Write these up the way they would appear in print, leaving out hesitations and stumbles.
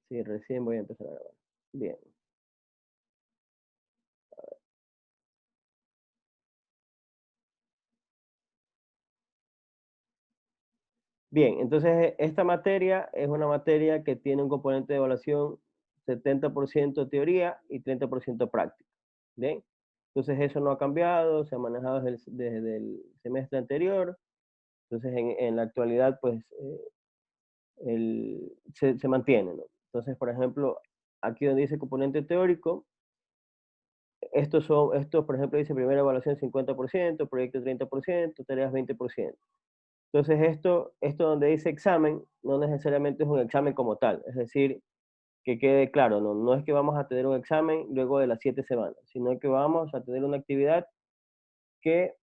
Sí, recién voy a empezar a grabar. Bien. Bien, entonces esta materia es una materia que tiene un componente de evaluación 70% teoría y 30% práctica. Bien, entonces eso no ha cambiado, se ha manejado desde el semestre anterior. Entonces en la actualidad pues se mantiene, ¿no? Entonces, por ejemplo, aquí donde dice componente teórico, estos por ejemplo dice primera evaluación 50%, proyecto 30%, tareas 20%. Entonces, esto donde dice examen, no necesariamente es un examen como tal. Es decir, que quede claro, no es que vamos a tener un examen luego de las 7 semanas, sino que vamos a tener una actividad que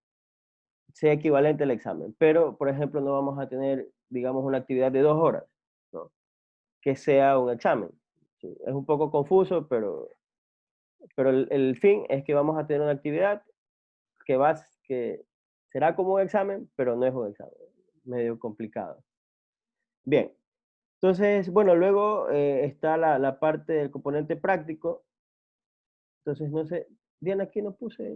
sea equivalente al examen. Pero, por ejemplo, no vamos a tener, digamos, una actividad de 2 horas, ¿no? Que sea un examen. Sí, es un poco confuso, pero el fin es que vamos a tener una actividad que será como un examen, pero no es un examen. Medio complicado. Bien, entonces, bueno, luego está la parte del componente práctico. Entonces, no sé, Diana, aquí no puse.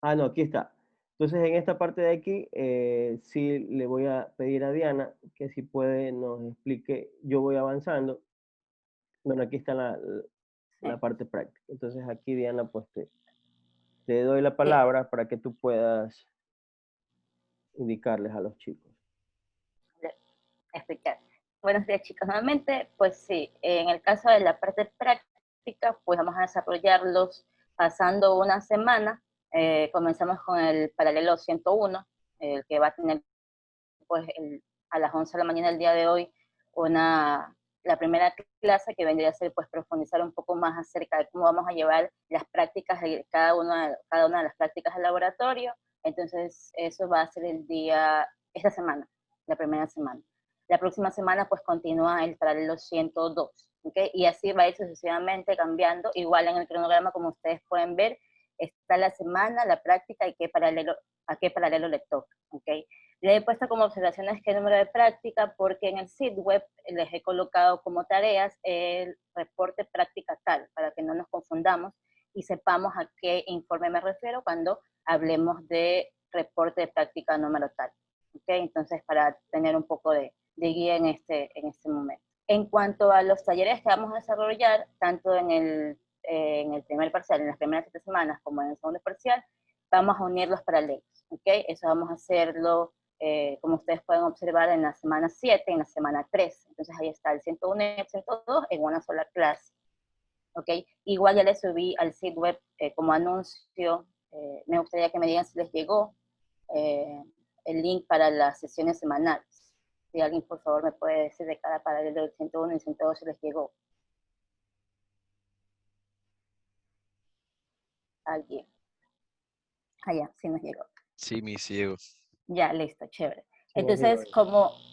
Ah, no, aquí está. Entonces, en esta parte de aquí, sí le voy a pedir a Diana que si puede nos explique, yo voy avanzando. Bueno, aquí está la Sí, parte práctica. Entonces, aquí Diana, pues te doy la sí, palabra para que tú puedas indicarles a los chicos. le- explicar. Buenos días, chicos. Nuevamente, pues sí, en el caso de la parte práctica, pues vamos a desarrollarlos pasando una semana. Comenzamos con el paralelo 101, el que va a tener pues a las 11 de la mañana del día de hoy la primera clase que vendría a ser pues profundizar un poco más acerca de cómo vamos a llevar las prácticas de cada una de las prácticas del laboratorio. Entonces eso va a ser esta semana, la primera semana. La próxima semana pues continúa el paralelo 102, ¿okay? Y así va a ir sucesivamente cambiando, igual en el cronograma como ustedes pueden ver, está la semana, la práctica y a qué paralelo le toca, ¿okay? Le he puesto como observaciones qué número de práctica, porque en el sitio web les he colocado como tareas el reporte práctica tal, para que no nos confundamos y sepamos a qué informe me refiero cuando hablemos de reporte de práctica número tal. ¿Okay? Entonces, para tener un poco de guía en este momento. En cuanto a los talleres que vamos a desarrollar, tanto en el primer parcial, en las primeras 7 semanas, como en el segundo parcial, vamos a unir los paralelos. ¿Okay? Eso vamos a hacerlo como ustedes pueden observar, en la semana 7, en la semana 3. Entonces ahí está el 101 y el 102 en una sola clase. ¿Ok? Igual ya les subí al sitio web como anuncio. Me gustaría que me digan si les llegó eh, el link para las sesiones semanales. Si alguien, por favor, me puede decir de cada paralelo del 101 y 102 si les llegó. Alguien. Allá, sí nos llegó. Sí, mi ciego. Ya, listo, chévere. Sí, nos llegó. Entonces,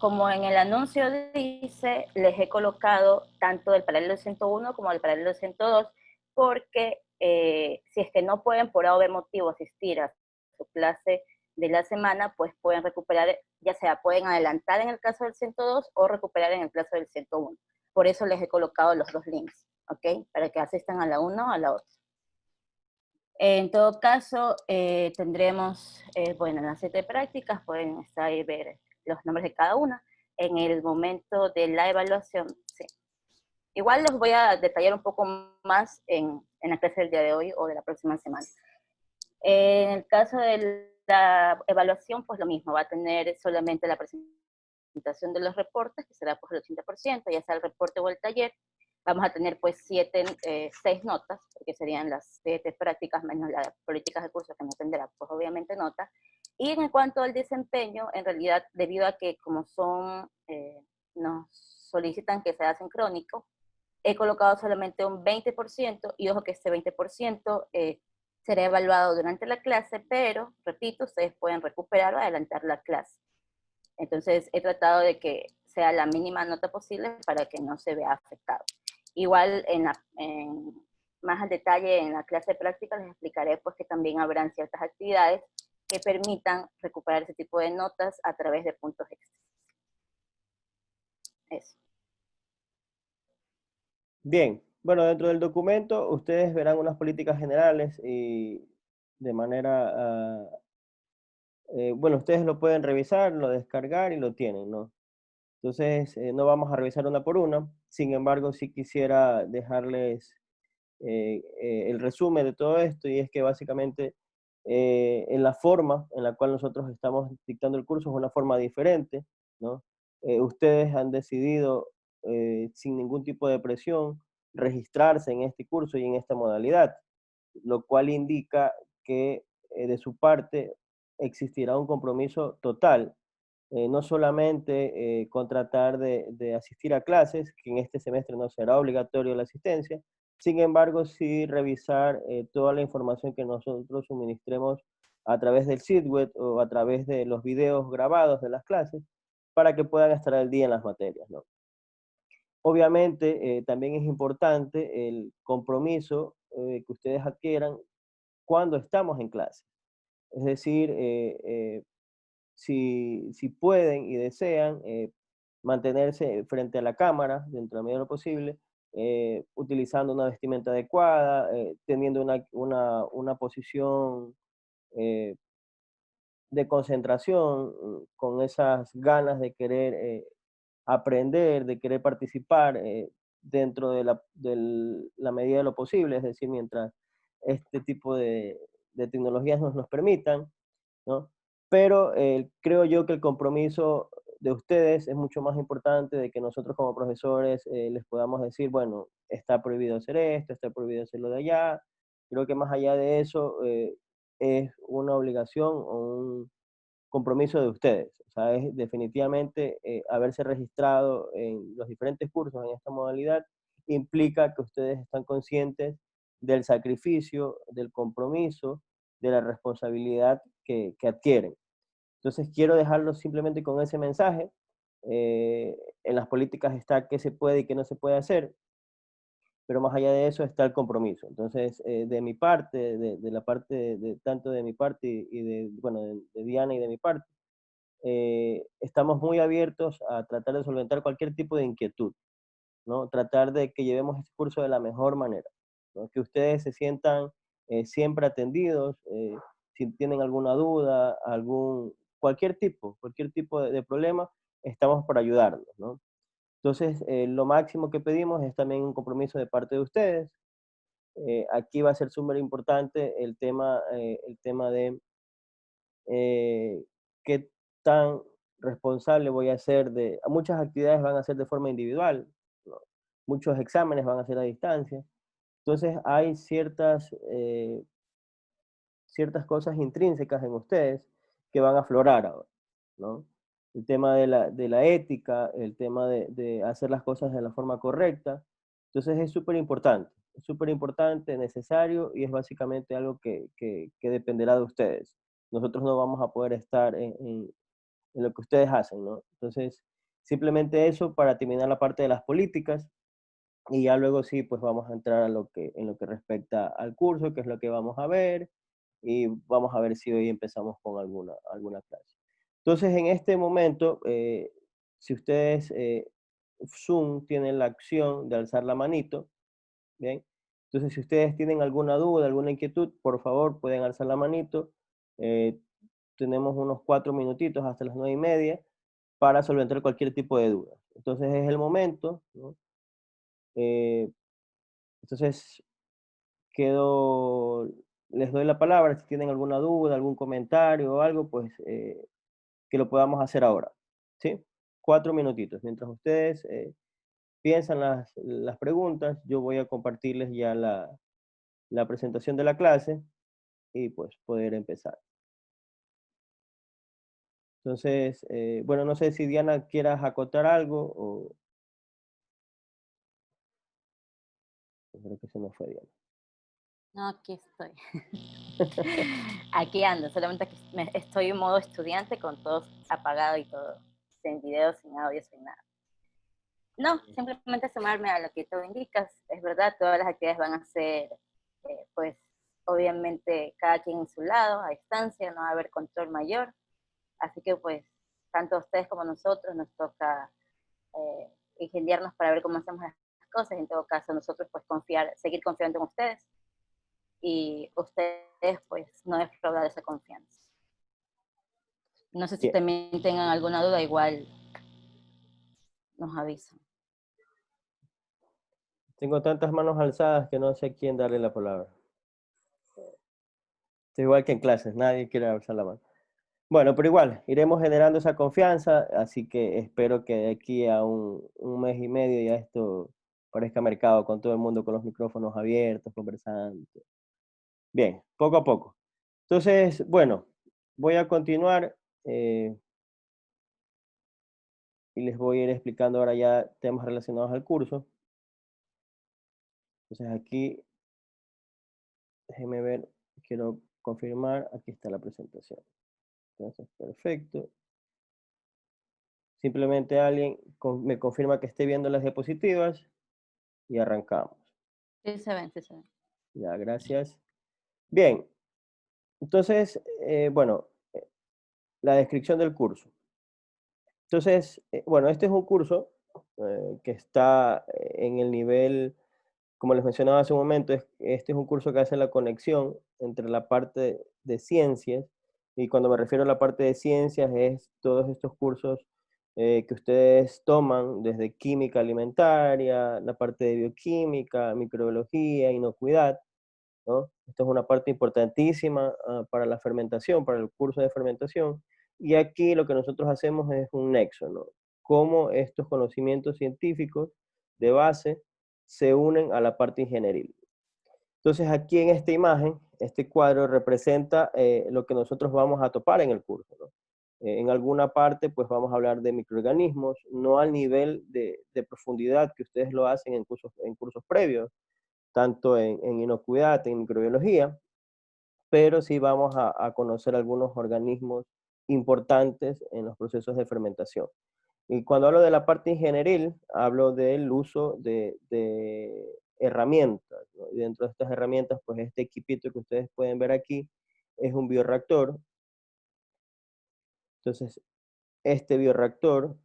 como en el anuncio dice, les he colocado tanto el paralelo 101 como el paralelo 102, porque si es que no pueden por A o B motivo asistir a su clase de la semana, pues pueden recuperar, ya sea pueden adelantar en el caso del 102 o recuperar en el caso del 101. Por eso les he colocado los dos links, ¿ok? Para que asistan a la una o a la otra. En todo caso, tendremos, bueno, en las 7 prácticas pueden estar ahí ver los nombres de cada una. En el momento de la evaluación, sí. Igual los voy a detallar un poco más en la clase del día de hoy o de la próxima semana. En el caso de la evaluación, pues lo mismo, va a tener solamente la presentación de los reportes, que será pues el 80%, ya sea el reporte o el taller. Vamos a tener pues 6 notas, porque serían las 7 prácticas menos las políticas de curso, que no tendrá pues obviamente notas. Y en cuanto al desempeño, en realidad, debido a que como nos solicitan que sea sincrónico, he colocado solamente un 20%, y ojo que este 20% será evaluado durante la clase, pero, repito, ustedes pueden recuperar o adelantar la clase. Entonces, he tratado de que sea la mínima nota posible para que no se vea afectado. Igual, más al detalle en la clase de práctica les explicaré pues que también habrán ciertas actividades que permitan recuperar ese tipo de notas a través de puntos extras. Bien, bueno, dentro del documento ustedes verán unas políticas generales y de manera, bueno, ustedes lo pueden revisar, lo descargar y lo tienen, ¿no? Entonces, no vamos a revisar una por una, sin embargo, sí quisiera dejarles el resumen de todo esto, y es que básicamente en la forma en la cual nosotros estamos dictando el curso es una forma diferente, ¿no? Ustedes han decidido, sin ningún tipo de presión, registrarse en este curso y en esta modalidad, lo cual indica que de su parte existirá un compromiso total, no solamente con tratar de asistir a clases, que en este semestre no será obligatorio la asistencia, sin embargo, sí revisar toda la información que nosotros suministremos a través del sitweb o a través de los videos grabados de las clases, para que puedan estar al día en las materias, ¿no? Obviamente, también es importante el compromiso que ustedes adquieran cuando estamos en clase. Es decir, si pueden y desean mantenerse frente a la cámara dentro de la medida de lo posible, utilizando una vestimenta adecuada, teniendo una posición eh, de concentración, con esas ganas de querer aprender, de querer participar dentro de la medida de lo posible, es decir, mientras este tipo de tecnologías nos permitan, ¿no? Pero creo yo que el compromiso de ustedes es mucho más importante de que nosotros como profesores les podamos decir, bueno, está prohibido hacer esto, está prohibido hacer lo de allá. Creo que más allá de eso es una obligación o un compromiso de ustedes. O sea, es definitivamente haberse registrado en los diferentes cursos en esta modalidad implica que ustedes están conscientes del sacrificio, del compromiso, de la responsabilidad que adquieren. Entonces quiero dejarlo simplemente con ese mensaje. En las políticas está qué se puede y qué no se puede hacer, pero más allá de eso está el compromiso. Entonces, de mi parte, de la parte, tanto de mi parte y de, bueno, de Diana y de mi parte, estamos muy abiertos a tratar de solventar cualquier tipo de inquietud, ¿no? Tratar de que llevemos este curso de la mejor manera, ¿no? Que ustedes se sientan siempre atendidos, si tienen alguna duda, cualquier tipo de problema, estamos para ayudarlos, ¿no? Entonces, lo máximo que pedimos es también un compromiso de parte de ustedes. Aquí va a ser súper importante el tema de qué tan responsable voy a ser muchas actividades van a ser de forma individual, ¿no? Muchos exámenes van a ser a distancia. Entonces hay ciertas cosas intrínsecas en ustedes que van a aflorar ahora, ¿no? El tema de la ética, el tema de hacer las cosas de la forma correcta. Entonces es súper importante, necesario, y es básicamente algo que dependerá de ustedes. Nosotros no vamos a poder estar en lo que ustedes hacen, ¿no? Entonces, simplemente eso para terminar la parte de las políticas, y ya luego sí, pues vamos a entrar en lo que respecta al curso, que es lo que vamos a ver, y vamos a ver si hoy empezamos con alguna clase. Entonces, en este momento, si ustedes, Zoom tiene la acción de alzar la manito, ¿bien? Entonces, si ustedes tienen alguna duda, alguna inquietud, por favor, pueden alzar la manito. Eh, Tenemos unos 4 minutitos hasta las 9:30 para solventar cualquier tipo de duda. Entonces, es el momento, ¿no? Eh, entonces, quedo, les doy la palabra si tienen alguna duda, algún comentario o algo, pues que lo podamos hacer ahora, ¿sí? 4 minutitos. Mientras ustedes piensan las preguntas, yo voy a compartirles ya la presentación de la clase y pues poder empezar. Entonces, bueno, no sé si Diana quieras acotar algo o creo que se nos fue Diana. No, aquí estoy. Aquí ando, solamente que estoy en modo estudiante con todo apagado y todo, sin video, sin audio, sin nada. No, simplemente sumarme a lo que tú indicas. Es verdad, todas las actividades van a ser, pues, obviamente, cada quien en su lado, a distancia, no va a haber control mayor. Así que, pues, tanto ustedes como nosotros nos toca ingeniarnos para ver cómo hacemos las cosas. En todo caso, nosotros pues seguir confiando en ustedes y ustedes pues no defraudar esa confianza. No sé si Bien, también tengan alguna duda, igual nos avisan. tengo tantas manos alzadas que no sé a quién darle la palabra. Es igual que en clases, nadie quiere alzar la mano. Bueno, pero igual, iremos generando esa confianza, así que espero que de aquí a un mes y medio ya esto parezca mercado con todo el mundo con los micrófonos abiertos, conversando. Bien, poco a poco. Entonces, bueno, voy a continuar y les voy a ir explicando ahora ya temas relacionados al curso. Entonces aquí, déjenme ver, quiero confirmar, aquí está la presentación. Entonces, perfecto. Simplemente alguien me confirma que esté viendo las diapositivas y arrancamos. Sí se ven, sí se ven. Ya, gracias. Bien, entonces, bueno, la descripción del curso. Entonces, bueno, este es un curso que está en el nivel, como les mencionaba hace un momento, este es un curso que hace la conexión entre la parte de ciencias, y cuando me refiero a la parte de ciencias es todos estos cursos que ustedes toman desde química alimentaria, la parte de bioquímica, microbiología, inocuidad, ¿no? Esto es una parte importantísima para la fermentación, para el curso de fermentación. Y aquí lo que nosotros hacemos es un nexo, ¿no? Cómo estos conocimientos científicos de base se unen a la parte ingenieril. Entonces aquí en esta imagen, este cuadro representa lo que nosotros vamos a topar en el curso, ¿no? En alguna parte pues vamos a hablar de microorganismos, no al nivel de profundidad que ustedes lo hacen en cursos previos, tanto en inocuidad, en microbiología, pero sí vamos a conocer algunos organismos importantes en los procesos de fermentación. Y cuando hablo de la parte ingenieril, hablo del uso de herramientas, ¿no? Y dentro de estas herramientas, pues este equipito que ustedes pueden ver aquí es un bioreactor. Entonces, este bioreactor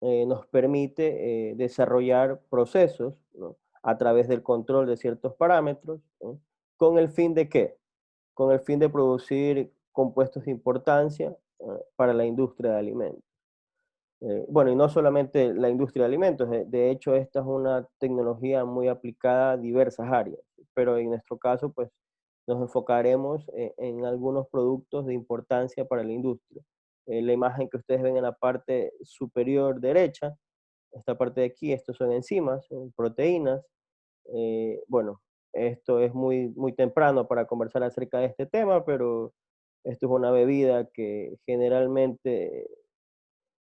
nos permite desarrollar procesos, ¿no? A través del control de ciertos parámetros, ¿no? ¿Con el fin de qué? Con el fin de producir compuestos de importancia para la industria de alimentos. Bueno, y no solamente la industria de alimentos, de hecho esta es una tecnología muy aplicada a diversas áreas, pero en nuestro caso pues nos enfocaremos en algunos productos de importancia para la industria. La imagen que ustedes ven en la parte superior derecha, esta parte de aquí, estos son enzimas, proteínas. Bueno, esto es muy temprano para conversar acerca de este tema, pero esto es una bebida que generalmente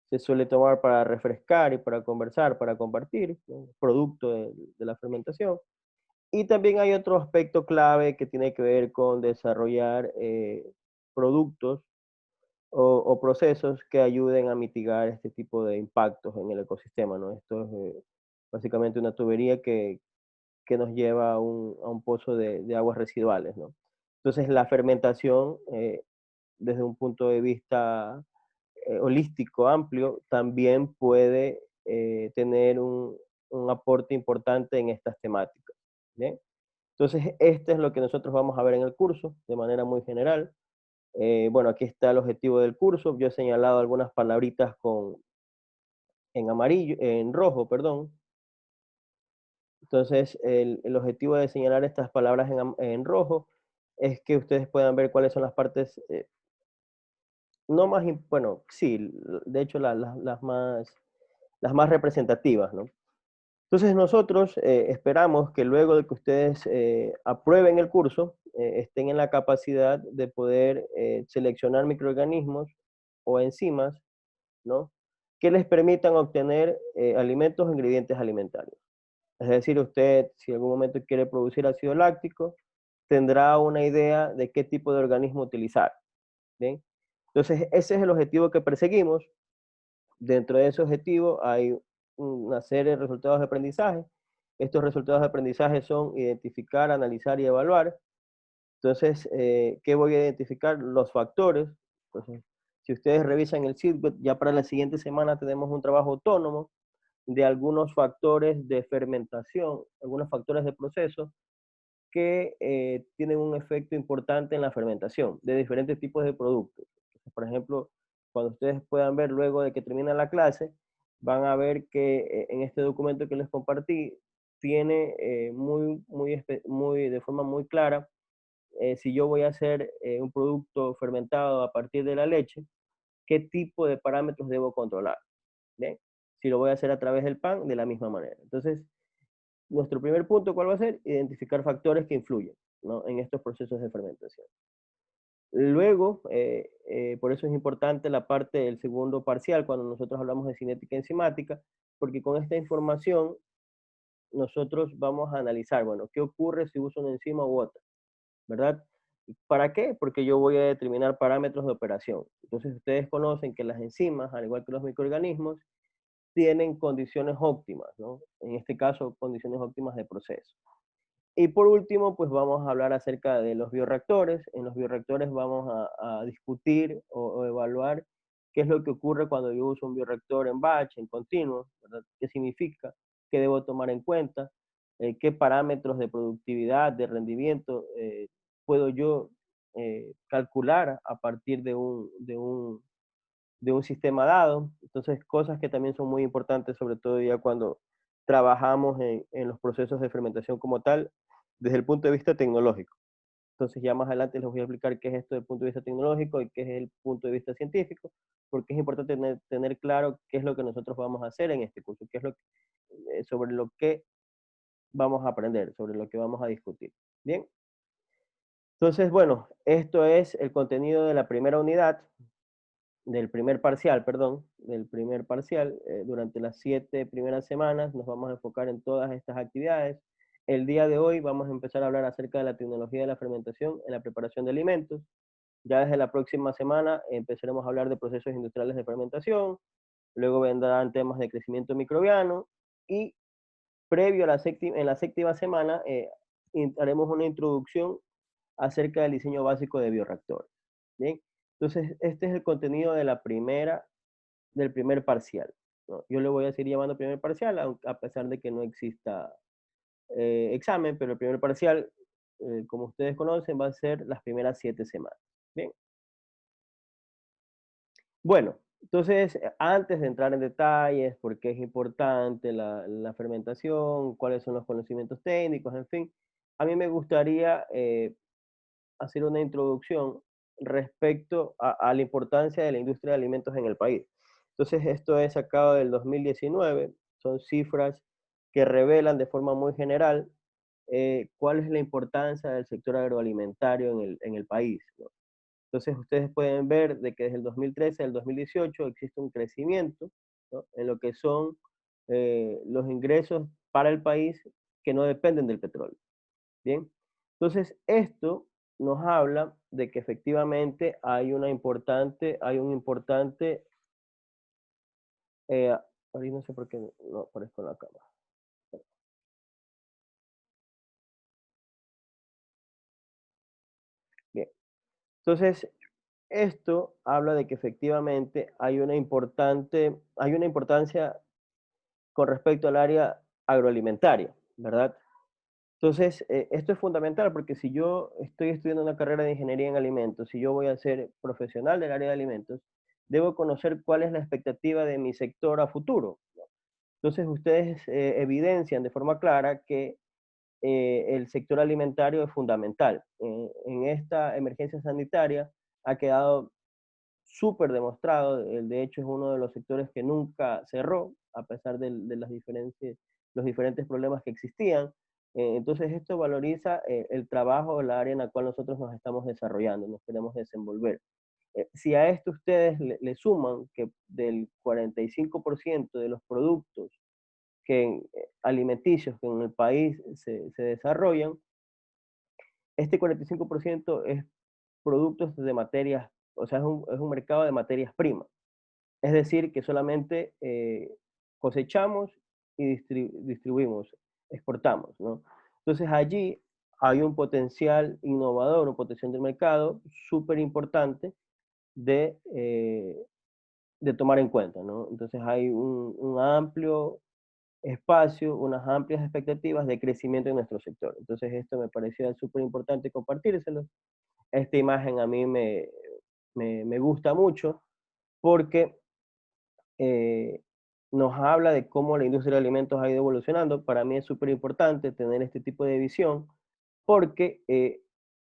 se suele tomar para refrescar y para conversar, para compartir, ¿no? Producto de la fermentación. Y también hay otro aspecto clave que tiene que ver con desarrollar productos o procesos que ayuden a mitigar este tipo de impactos en el ecosistema, ¿no? Esto es básicamente una tubería que nos lleva a un pozo de aguas residuales, ¿no? Entonces la fermentación, desde un punto de vista holístico amplio, también puede tener un aporte importante en estas temáticas. ¿Bien? Entonces, este es lo que nosotros vamos a ver en el curso, de manera muy general. Bueno, aquí está el objetivo del curso. Yo he señalado algunas palabritas en amarillo, en rojo, perdón. Entonces, el objetivo de señalar estas palabras en rojo es que ustedes puedan ver cuáles son las partes no más, bueno, sí, de hecho las más representativas, ¿no? Entonces nosotros esperamos que luego de que ustedes aprueben el curso, estén en la capacidad de poder seleccionar microorganismos o enzimas, ¿no? Que les permitan obtener alimentos o ingredientes alimentarios. Es decir, usted, si en algún momento quiere producir ácido láctico, tendrá una idea de qué tipo de organismo utilizar. ¿Bien? Entonces, ese es el objetivo que perseguimos. Dentro de ese objetivo hay una serie de resultados de aprendizaje. Estos resultados de aprendizaje son identificar, analizar y evaluar. Entonces, ¿qué voy a identificar? Los factores. Entonces, si ustedes revisan el sitio, ya para la siguiente semana tenemos un trabajo autónomo de algunos factores de fermentación, algunos factores de proceso que tienen un efecto importante en la fermentación de diferentes tipos de productos. Entonces, por ejemplo, cuando ustedes puedan ver luego de que termina la clase, van a ver que en este documento que les compartí tiene de forma muy clara si yo voy a hacer un producto fermentado a partir de la leche, qué tipo de parámetros debo controlar. ¿Bien? Si lo voy a hacer a través del pan, de la misma manera. Entonces, nuestro primer punto, ¿cuál va a ser? Identificar factores que influyen, ¿no?, en estos procesos de fermentación. Luego, por eso es importante la parte del segundo parcial, cuando nosotros hablamos de cinética enzimática, porque con esta información nosotros vamos a analizar, bueno, qué ocurre si uso una enzima u otra, ¿verdad? ¿Para qué? Porque yo voy a determinar parámetros de operación. Entonces, ustedes conocen que las enzimas, al igual que los microorganismos, tienen condiciones óptimas, ¿no? En este caso, condiciones óptimas de proceso. Y por último, pues vamos a hablar acerca de los bioreactores. En los bioreactores vamos a discutir o evaluar qué es lo que ocurre cuando yo uso un bioreactor en batch, en continuo, ¿verdad? ¿Qué significa? ¿Qué debo tomar en cuenta? ¿Qué parámetros de productividad, de rendimiento puedo yo calcular a partir de un sistema dado? Entonces, cosas que también son muy importantes, sobre todo ya cuando trabajamos en los procesos de fermentación como tal, desde el punto de vista tecnológico. Entonces, ya más adelante les voy a explicar qué es esto desde el punto de vista tecnológico y qué es el punto de vista científico, porque es importante tener claro qué es lo que nosotros vamos a hacer en este curso, qué es sobre lo que vamos a aprender, sobre lo que vamos a discutir. Bien, entonces, bueno, esto es el contenido de la primera unidad. Del primer parcial, perdón, del primer parcial. Durante las 7 primeras semanas nos vamos a enfocar en todas estas actividades. El día de hoy vamos a empezar a hablar acerca de la tecnología de la fermentación en la preparación de alimentos. Ya desde la próxima semana empezaremos a hablar de procesos industriales de fermentación, luego vendrán temas de crecimiento microbiano y previo a en la séptima semana haremos una introducción acerca del diseño básico de bioreactores. Bien, entonces este es el contenido de del primer parcial, ¿no? Yo le voy a seguir llamando primer parcial, a pesar de que no exista examen, pero el primer parcial, como ustedes conocen, va a ser las primeras 7 semanas. Bien, bueno, entonces antes de entrar en detalles, por qué es importante la fermentación, cuáles son los conocimientos técnicos, en fin, a mí me gustaría hacer una introducción respecto a la importancia de la industria de alimentos en el país. Entonces, esto es sacado del 2019, son cifras que revelan de forma muy general cuál es la importancia del sector agroalimentario en el país, ¿no? Entonces, ustedes pueden ver de que desde el 2013 al 2018 existe un crecimiento, ¿no?, en lo que son los ingresos para el país que no dependen del petróleo. Bien, entonces esto nos habla de que efectivamente hay un importante, ahí no sé por qué no aparezco en la cámara. Bien, entonces esto habla de que efectivamente hay una importancia con respecto al área agroalimentaria, ¿verdad? Entonces, esto es fundamental porque si yo estoy estudiando una carrera de ingeniería en alimentos, si yo voy a ser profesional del área de alimentos, debo conocer cuál es la expectativa de mi sector a futuro. Entonces, ustedes evidencian de forma clara que el sector alimentario es fundamental. En esta emergencia sanitaria ha quedado súper demostrado, de hecho es uno de los sectores que nunca cerró, a pesar de las los diferentes problemas que existían. Entonces esto valoriza el trabajo, la área en la cual nosotros nos estamos desarrollando, nos queremos desenvolver. Si a esto ustedes le suman que del 45% de los productos alimenticios que en el país se desarrollan, este 45% es productos de materias, o sea, es un mercado de materias primas. Es decir, que solamente cosechamos y distribuimos, exportamos, ¿no? Entonces allí hay un potencial innovador, un potencial de mercado súper importante de, eh, de tomar en cuenta, ¿no? Entonces hay un amplio espacio, unas amplias expectativas de crecimiento en nuestro sector. Entonces esto me parecía súper importante compartírselo. Esta imagen a mí me gusta mucho porque eh, nos habla de cómo la industria de alimentos ha ido evolucionando. Para mí es súper importante tener este tipo de visión porque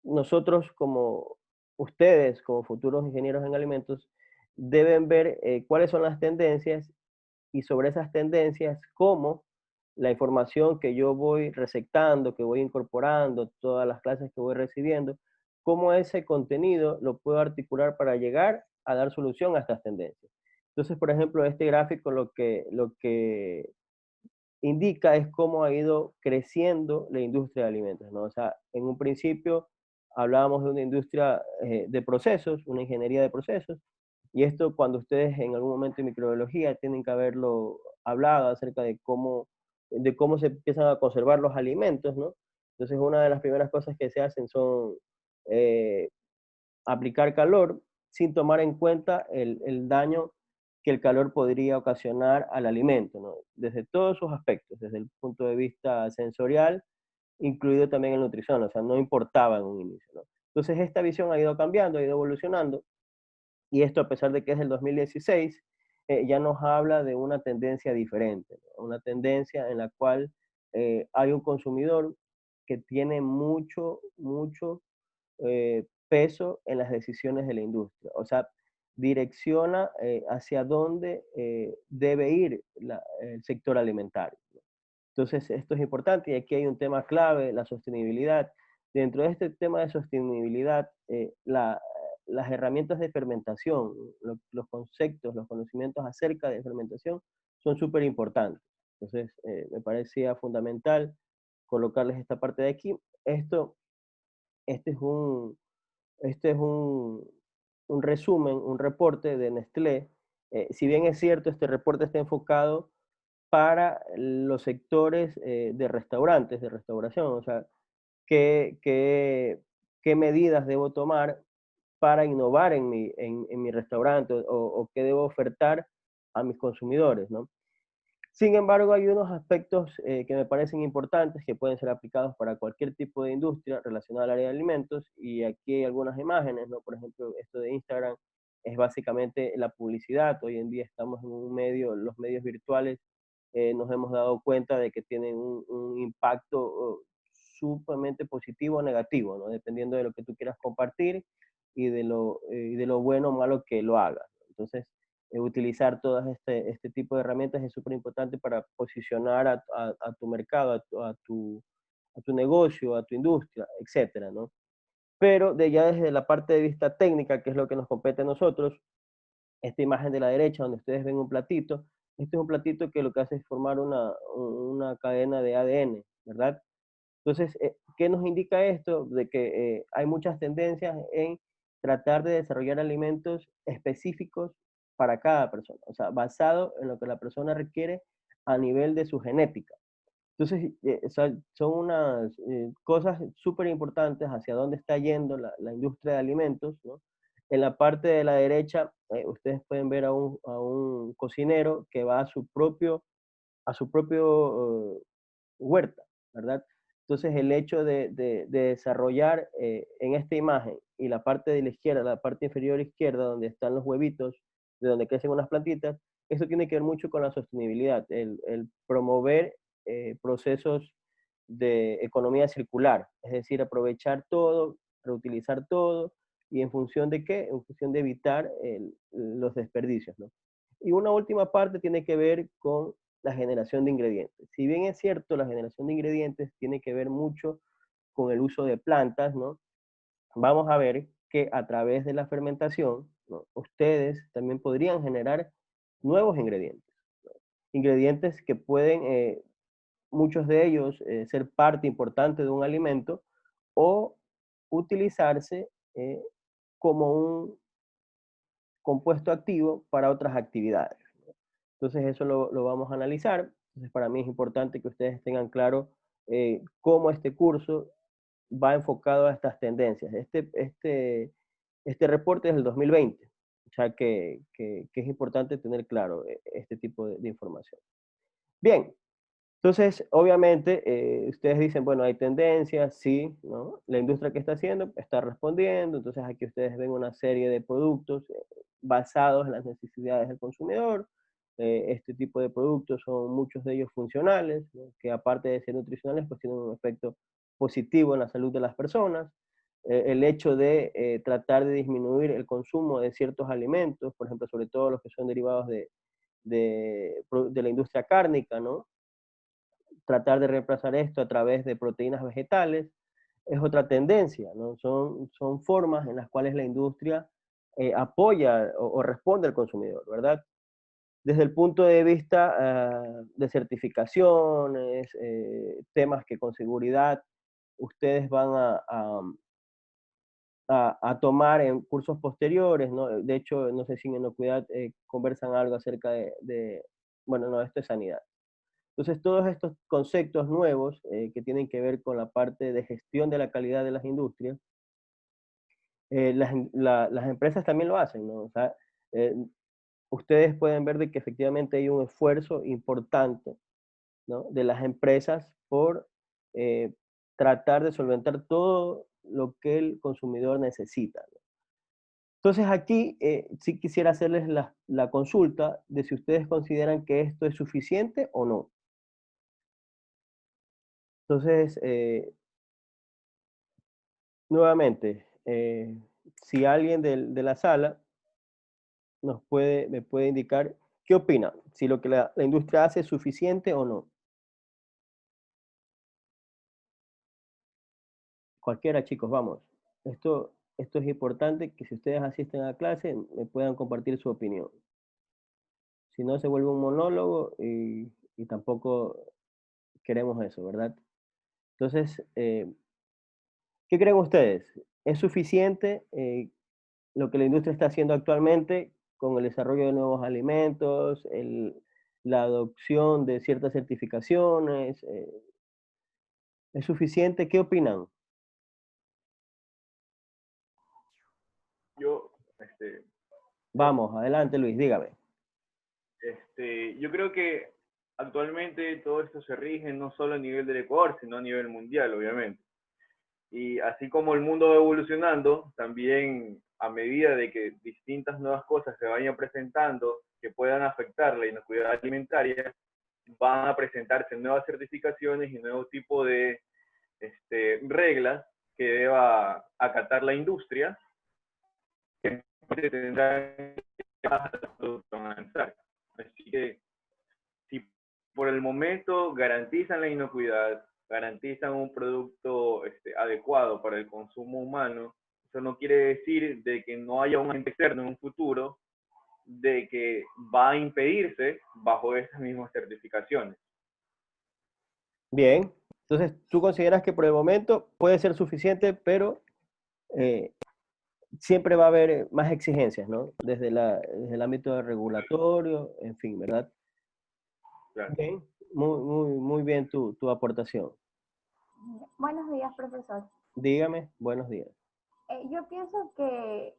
nosotros como ustedes, como futuros ingenieros en alimentos, deben ver cuáles son las tendencias y sobre esas tendencias, cómo la información que yo voy receptando, que voy incorporando, todas las clases que voy recibiendo, cómo ese contenido lo puedo articular para llegar a dar solución a estas tendencias. Entonces, por ejemplo, este gráfico lo que indica es cómo ha ido creciendo la industria de alimentos, ¿no? O sea, en un principio hablábamos de una industria de procesos, una ingeniería de procesos, y esto cuando ustedes en algún momento en microbiología tienen que haberlo hablado acerca de cómo se empiezan a conservar los alimentos, ¿no? Entonces, una de las primeras cosas que se hacen son eh, aplicar calor sin tomar en cuenta el daño que el calor podría ocasionar al alimento, ¿no? Desde todos sus aspectos, desde el punto de vista sensorial, incluido también el nutrición, o sea, no importaba en un inicio, ¿no? Entonces esta visión ha ido cambiando, ha ido evolucionando, y esto a pesar de que es el 2016, ya nos habla de una tendencia diferente, ¿no? Una tendencia en la cual hay un consumidor que tiene mucho peso en las decisiones de la industria. O sea, direcciona hacia dónde debe ir el sector alimentario. Entonces, esto es importante y aquí hay un tema clave, la sostenibilidad. Dentro de este tema de sostenibilidad, las herramientas de fermentación, los conceptos, los conocimientos acerca de fermentación son súper importantes. Entonces, me parecía fundamental colocarles esta parte de aquí. Este es un resumen, un reporte de Nestlé. Si bien es cierto, este reporte está enfocado para los sectores de restaurantes, de restauración, o sea, qué, qué, qué medidas debo tomar para innovar en mi restaurante o qué debo ofertar a mis consumidores, ¿no? Sin embargo, hay unos aspectos que me parecen importantes que pueden ser aplicados para cualquier tipo de industria relacionada al área de alimentos y aquí hay algunas imágenes, ¿no? Por ejemplo, esto de Instagram es básicamente la publicidad. Hoy en día estamos en un medio, los medios virtuales, nos hemos dado cuenta de que tienen un impacto sumamente positivo o negativo, ¿no? Dependiendo de lo que tú quieras compartir y de lo bueno o malo que lo hagas. Entonces, utilizar todas este tipo de herramientas es súper importante para posicionar a tu mercado, a tu negocio, a tu industria, etcétera, ¿no? Pero de ya desde la parte de vista técnica, que es lo que nos compete a nosotros, esta imagen de la derecha donde ustedes ven un platito, este es un platito que lo que hace es formar una cadena de ADN, ¿verdad? Entonces, ¿qué nos indica esto? De que hay muchas tendencias en tratar de desarrollar alimentos específicos para cada persona, o sea, basado en lo que la persona requiere a nivel de su genética. Entonces, o sea, son unas cosas súper importantes hacia dónde está yendo la industria de alimentos, ¿no? En la parte de la derecha, ustedes pueden ver a un cocinero que va a su propio huerta, ¿verdad? Entonces el hecho de desarrollar en esta imagen y la parte de la izquierda, la parte inferior izquierda, donde están los huevitos, de donde crecen unas plantitas, eso tiene que ver mucho con la sostenibilidad, el promover procesos de economía circular, es decir, aprovechar todo, reutilizar todo, y en función de qué, en función de evitar los desperdicios, ¿no? Y una última parte tiene que ver con la generación de ingredientes. Si bien es cierto, la generación de ingredientes tiene que ver mucho con el uso de plantas, ¿no? Vamos a ver que a través de la fermentación, ¿no? Ustedes también podrían generar nuevos ingredientes, ¿no? Ingredientes que pueden, muchos de ellos, ser parte importante de un alimento o utilizarse como un compuesto activo para otras actividades. Entonces eso lo vamos a analizar. Entonces para mí es importante que ustedes tengan claro cómo este curso va enfocado a estas tendencias. Este reporte es del 2020, o sea que es importante tener claro este tipo de información. Bien, Entonces, obviamente, ustedes dicen, bueno, hay tendencias, sí, ¿no? La industria que está haciendo está respondiendo, entonces aquí ustedes ven una serie de productos basados en las necesidades del consumidor. Este tipo de productos son muchos de ellos funcionales, ¿no? Que aparte de ser nutricionales, pues tienen un efecto positivo en la salud de las personas. El hecho de tratar de disminuir el consumo de ciertos alimentos, por ejemplo, sobre todo los que son derivados de la industria cárnica, ¿no? Tratar de reemplazar esto a través de proteínas vegetales, es otra tendencia, ¿no? Son formas en las cuales la industria apoya o responde al consumidor, ¿verdad? Desde el punto de vista de certificaciones, temas que con seguridad ustedes van a tomar en cursos posteriores, ¿no? De hecho, no sé si en inocuidad conversan algo acerca bueno, no, esto es sanidad. Entonces, todos estos conceptos nuevos que tienen que ver con la parte de gestión de la calidad de las industrias, las empresas también lo hacen, ¿no? O sea, eh, ustedes pueden ver de que efectivamente hay un esfuerzo importante, ¿no? De las empresas por eh, tratar de solventar todo lo que el consumidor necesita, ¿no? Entonces aquí sí quisiera hacerles la consulta de si ustedes consideran que esto es suficiente o no. Entonces, nuevamente, si alguien de la sala me puede indicar qué opina, si lo que la industria hace es suficiente o no. Cualquiera, chicos, vamos. Esto es importante que si ustedes asisten a clase me puedan compartir su opinión. Si no, se vuelve un monólogo y tampoco queremos eso, ¿verdad? Entonces, ¿qué creen ustedes? ¿Es suficiente lo que la industria está haciendo actualmente con el desarrollo de nuevos alimentos, la adopción de ciertas certificaciones? ¿Es suficiente? ¿Qué opinan? Yo, Vamos, adelante Luis, dígame. yo creo que actualmente todo esto se rige no solo a nivel del Ecuador, sino a nivel mundial, obviamente. Y así como el mundo va evolucionando, también a medida de que distintas nuevas cosas se vayan presentando que puedan afectar la inocuidad alimentaria, van a presentarse nuevas certificaciones y nuevo tipo de reglas que deba acatar la industria, que tendrá que avanzar. Así que si por el momento garantizan la inocuidad, garantizan un producto adecuado para el consumo humano, eso no quiere decir de que no haya un agente externo en un futuro de que va a impedirse bajo esas mismas certificaciones. Bien, entonces tú consideras que por el momento puede ser suficiente, pero eh, siempre va a haber más exigencias, ¿no? Desde el ámbito regulatorio, en fin, ¿verdad? Claro. Bien, muy bien tu aportación. Buenos días, profesor. Dígame, buenos días. Yo pienso que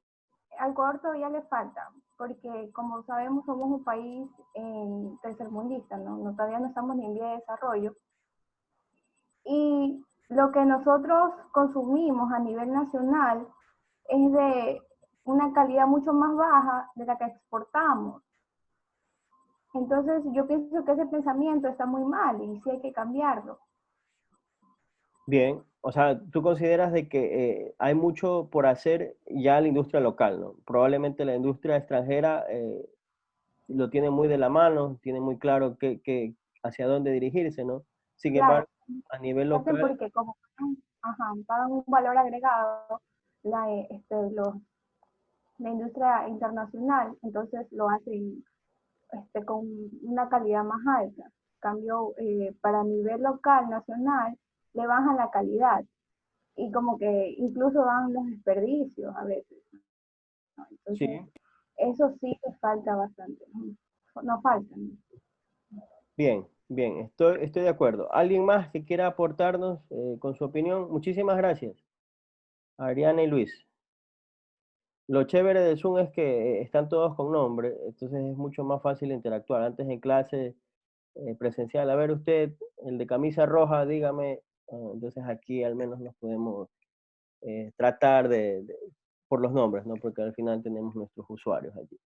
al Ecuador todavía le falta, porque como sabemos somos un país tercermundista, ¿no? Todavía no estamos ni en vía de desarrollo. Y lo que nosotros consumimos a nivel nacional es de una calidad mucho más baja de la que exportamos. Entonces yo pienso que ese pensamiento está muy mal y sí hay que cambiarlo. Bien, o sea, tú consideras de que hay mucho por hacer ya en la industria local, ¿no? Probablemente la industria extranjera lo tiene muy de la mano, tiene muy claro hacia dónde dirigirse, ¿no? Sin Claro, embargo, a nivel lo hacen local, porque como pagan un valor agregado, la industria internacional, entonces lo hacen con una calidad más alta. En cambio, para nivel local, nacional, le bajan la calidad y como que incluso dan los desperdicios a veces, ¿no? Entonces, sí, eso sí que falta bastante, no falta, ¿no? bien, bien, estoy de acuerdo. ¿Alguien más que quiera aportarnos con su opinión? Muchísimas gracias, Ariana y Luis. Lo chévere del Zoom es que están todos con nombre, entonces es mucho más fácil interactuar. Antes en clase presencial, a ver usted, el de camisa roja, dígame, entonces aquí al menos nos podemos tratar por los nombres, ¿no? Porque al final tenemos nuestros usuarios allí.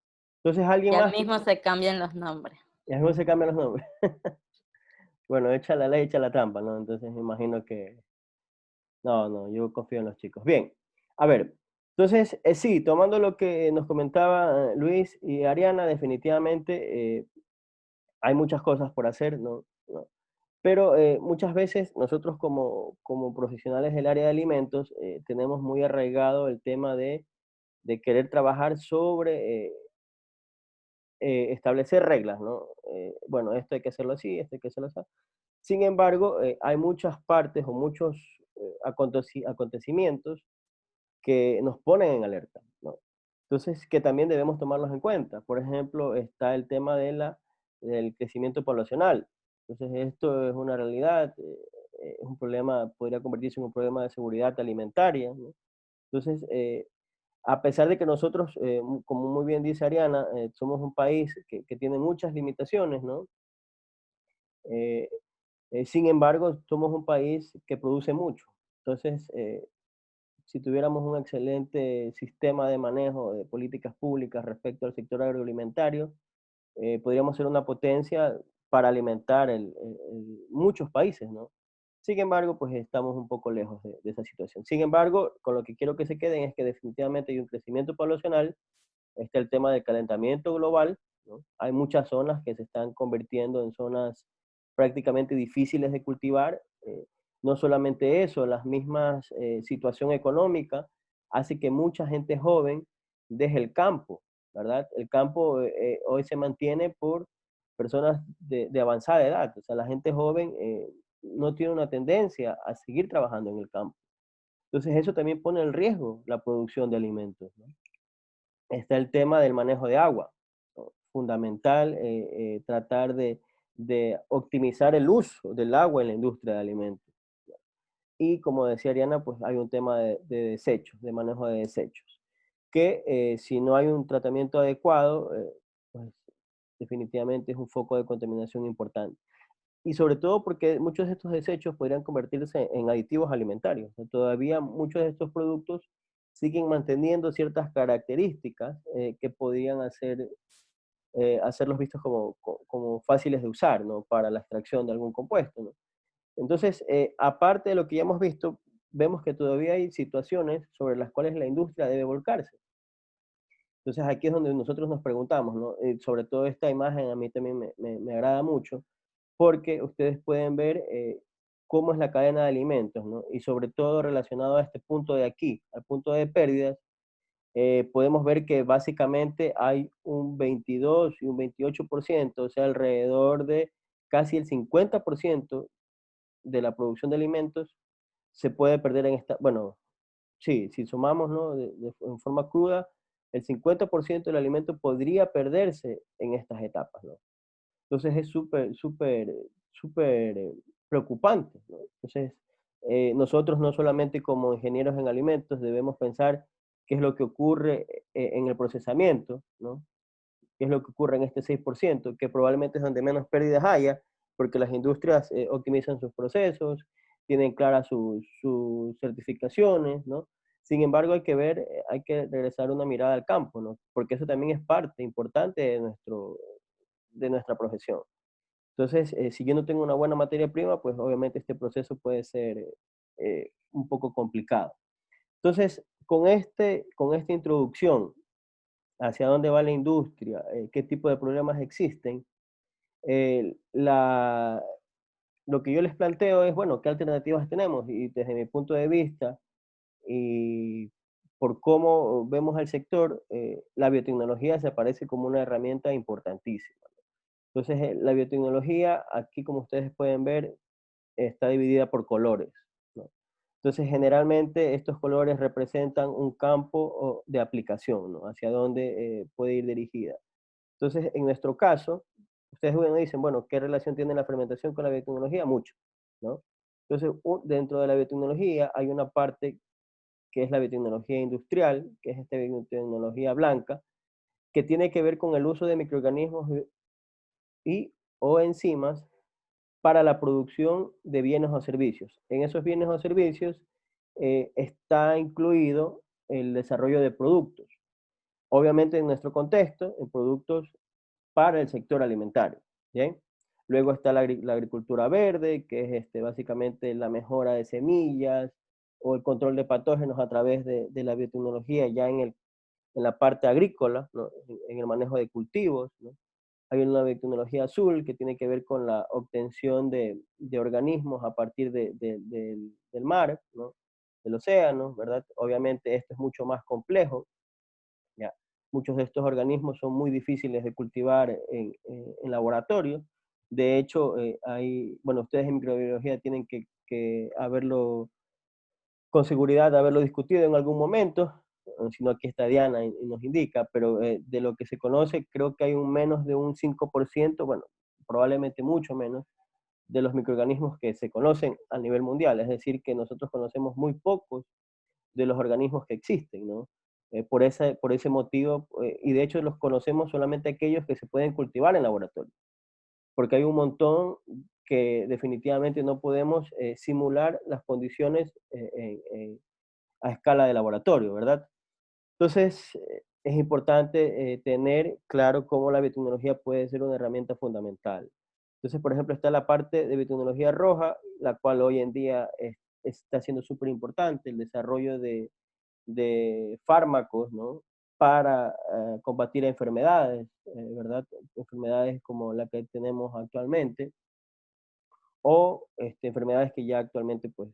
Entonces, ¿alguien Ya más? mismo se cambian los nombres. Ya no se cambian los nombres. Bueno, echa la ley, echa la trampa, ¿no? Entonces me imagino que... No, no, yo confío en los chicos. Bien, a ver, entonces, sí, tomando lo que nos comentaba Luis y Ariana, definitivamente hay muchas cosas por hacer, ¿no? ¿No? Pero muchas veces nosotros como profesionales del área de alimentos tenemos muy arraigado el tema de querer trabajar sobre establecer reglas, ¿no? Bueno, esto hay que hacerlo así, esto hay que hacerlo así. Sin embargo, hay muchas partes o muchos acontecimientos que nos ponen en alerta, ¿no? Entonces, que también debemos tomarlos en cuenta. Por ejemplo, está el tema del crecimiento poblacional. Entonces, esto es una realidad, es un problema, podría convertirse en un problema de seguridad alimentaria, ¿no? Entonces, a pesar de que nosotros, como muy bien dice Ariana, somos un país que tiene muchas limitaciones, ¿no? Eh, sin embargo, somos un país que produce mucho. Entonces, si tuviéramos un excelente sistema de manejo de políticas públicas respecto al sector agroalimentario, podríamos ser una potencia para alimentar muchos países, ¿no? Sin embargo, pues estamos un poco lejos de esa situación. Sin embargo, con lo que quiero que se queden es que definitivamente hay un crecimiento poblacional, está el tema del calentamiento global, ¿no? Hay muchas zonas que se están convirtiendo en zonas prácticamente difíciles de cultivar. No solamente eso, las mismas situación económica hace que mucha gente joven deje el campo, ¿verdad? El campo hoy se mantiene por personas de avanzada edad, o sea, la gente joven no tiene una tendencia a seguir trabajando en el campo. Entonces eso también pone en riesgo la producción de alimentos, ¿no? Está el tema del manejo de agua, ¿no? Fundamental tratar de optimizar el uso del agua en la industria de alimentos. Y como decía Ariana, pues hay un tema de desechos, de manejo de desechos, que si no hay un tratamiento adecuado, pues definitivamente es un foco de contaminación importante. Y sobre todo porque muchos de estos desechos podrían convertirse en aditivos alimentarios. O sea, todavía muchos de estos productos siguen manteniendo ciertas características que podrían hacerlos vistos como fáciles de usar, ¿no? Para la extracción de algún compuesto, ¿no? Entonces, aparte de lo que ya hemos visto, vemos que todavía hay situaciones sobre las cuales la industria debe volcarse. Entonces, aquí es donde nosotros nos preguntamos, ¿no? Sobre todo esta imagen a mí también me agrada mucho, porque ustedes pueden ver cómo es la cadena de alimentos, ¿no? Y sobre todo relacionado a este punto de aquí, al punto de pérdidas, podemos ver que básicamente hay un 22 y un 28%, o sea, alrededor de casi el 50% de la producción de alimentos se puede perder en esta, bueno, sí, si sumamos, ¿no? En forma cruda, el 50% del alimento podría perderse en estas etapas, ¿no? Entonces es súper preocupante, ¿no? Entonces, nosotros no solamente como ingenieros en alimentos debemos pensar qué es lo que ocurre en el procesamiento, ¿no? ¿Qué es lo que ocurre en este 6%? Que probablemente es donde menos pérdidas haya, porque las industrias optimizan sus procesos, tienen claras sus certificaciones, ¿no? Sin embargo, hay que ver, hay que regresar una mirada al campo, ¿no? Porque eso también es parte importante de nuestra profesión. Entonces, si yo no tengo una buena materia prima, pues obviamente este proceso puede ser un poco complicado. Entonces, con esta introducción hacia dónde va la industria, qué tipo de problemas existen, eh, la, lo que yo les planteo es, bueno, ¿qué alternativas tenemos? Y desde mi punto de vista y por cómo vemos al sector, la biotecnología se aparece como una herramienta importantísima. Entonces, la biotecnología, aquí como ustedes pueden ver, está dividida por colores, ¿no? Entonces, generalmente estos colores representan un campo de aplicación, ¿no? Hacia dónde puede ir dirigida. Entonces, en nuestro caso, ustedes bueno, dicen, bueno, ¿qué relación tiene la fermentación con la biotecnología? Mucho, ¿no? Entonces, dentro de la biotecnología hay una parte que es la biotecnología industrial, que es esta biotecnología blanca, que tiene que ver con el uso de microorganismos y o enzimas para la producción de bienes o servicios. En esos bienes o servicios está incluido el desarrollo de productos. Obviamente en nuestro contexto, en productos para el sector alimentario. ¿Bien? Luego está la agricultura verde, que es básicamente la mejora de semillas o el control de patógenos a través de la biotecnología ya en la parte agrícola, ¿no? En el manejo de cultivos, ¿no? Hay una biotecnología azul que tiene que ver con la obtención de organismos a partir del mar, ¿no? Del océano, ¿verdad? Obviamente esto es mucho más complejo, ¿ya? Muchos de estos organismos son muy difíciles de cultivar en laboratorio. De hecho, bueno, ustedes en microbiología tienen que haberlo, con seguridad, haberlo discutido en algún momento, si no aquí está Diana y nos indica, pero de lo que se conoce, creo que hay un menos de un 5%, bueno, probablemente mucho menos, de los microorganismos que se conocen a nivel mundial. Es decir, que nosotros conocemos muy pocos de los organismos que existen, ¿no? Por ese motivo, y de hecho los conocemos solamente aquellos que se pueden cultivar en laboratorio, porque hay un montón que definitivamente no podemos simular las condiciones a escala de laboratorio, ¿verdad? Entonces, es importante tener claro cómo la biotecnología puede ser una herramienta fundamental. Entonces, por ejemplo, está la parte de biotecnología roja, la cual hoy en día está siendo súper importante, el desarrollo de fármacos, ¿no? Para combatir enfermedades, ¿verdad? Enfermedades como la que tenemos actualmente, o enfermedades que ya actualmente pues,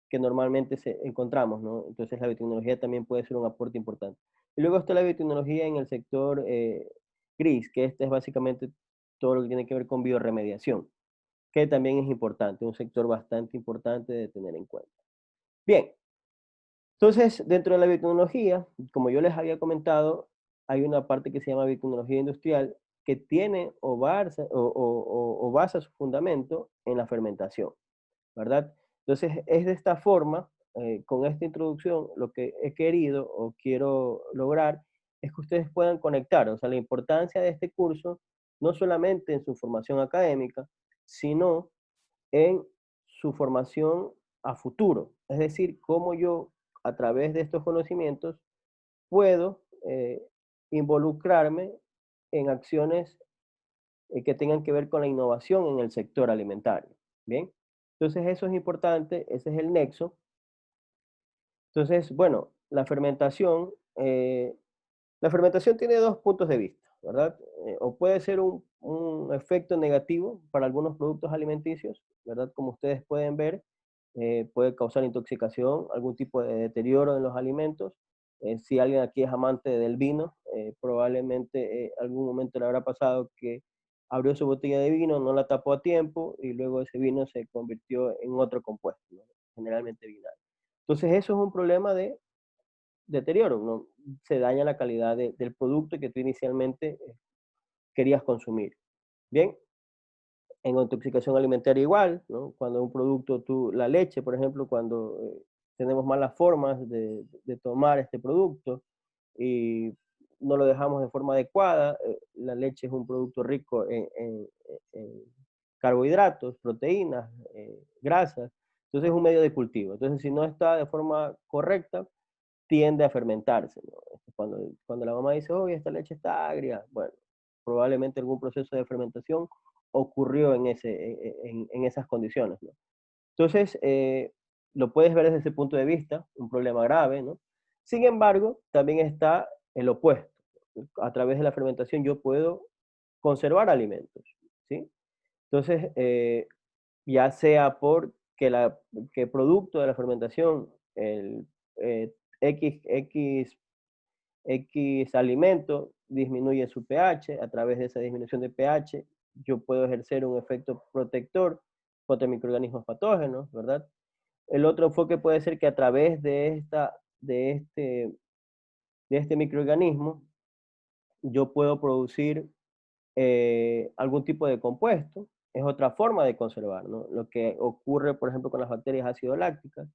que normalmente encontramos, ¿no? Entonces la biotecnología también puede ser un aporte importante. Y luego está la biotecnología en el sector gris, que este es básicamente todo lo que tiene que ver con bioremediación, que también es importante, un sector bastante importante de tener en cuenta. Bien, entonces dentro de la biotecnología, como yo les había comentado, hay una parte que se llama biotecnología industrial que tiene o basa su fundamento en la fermentación, ¿verdad? Entonces, es de esta forma, con esta introducción, lo que he querido o quiero lograr es que ustedes puedan conectar, o sea, la importancia de este curso, no solamente en su formación académica, sino en su formación a futuro. Es decir, cómo yo, a través de estos conocimientos, puedo involucrarme en acciones que tengan que ver con la innovación en el sector alimentario. Bien, entonces eso es importante, ese es el nexo. Entonces, bueno, la fermentación tiene dos puntos de vista, ¿verdad? O puede ser un efecto negativo para algunos productos alimenticios, ¿verdad? Como ustedes pueden ver, puede causar intoxicación, algún tipo de deterioro en los alimentos. Si alguien aquí es amante del vino, probablemente algún momento le habrá pasado que abrió su botella de vino, no la tapó a tiempo y luego ese vino se convirtió en otro compuesto, ¿no? Generalmente vinagre. Entonces eso es un problema de deterioro, ¿no? Se daña la calidad del producto que tú inicialmente querías consumir. Bien, en intoxicación alimentaria igual, ¿no? Cuando un producto, la leche, por ejemplo, cuando tenemos malas formas de tomar este producto y no lo dejamos de forma adecuada, la leche es un producto rico en carbohidratos, proteínas, grasas, entonces es un medio de cultivo. Entonces, si no está de forma correcta, tiende a fermentarse, ¿no? Cuando la mamá dice, oye, esta leche está agria, bueno, probablemente algún proceso de fermentación ocurrió en esas condiciones, ¿no? Entonces, lo puedes ver desde ese punto de vista, un problema grave, ¿no? Sin embargo, también está el opuesto. A través de la fermentación yo puedo conservar alimentos, ¿sí? Entonces, ya sea que producto de la fermentación, eh, X alimento disminuye su pH, a través de esa disminución de pH yo puedo ejercer un efecto protector contra microorganismos patógenos, ¿verdad? El otro enfoque puede ser que a través de este microorganismo yo puedo producir algún tipo de compuesto, es otra forma de conservar, ¿no? Lo que ocurre, por ejemplo, con las bacterias ácido lácticas.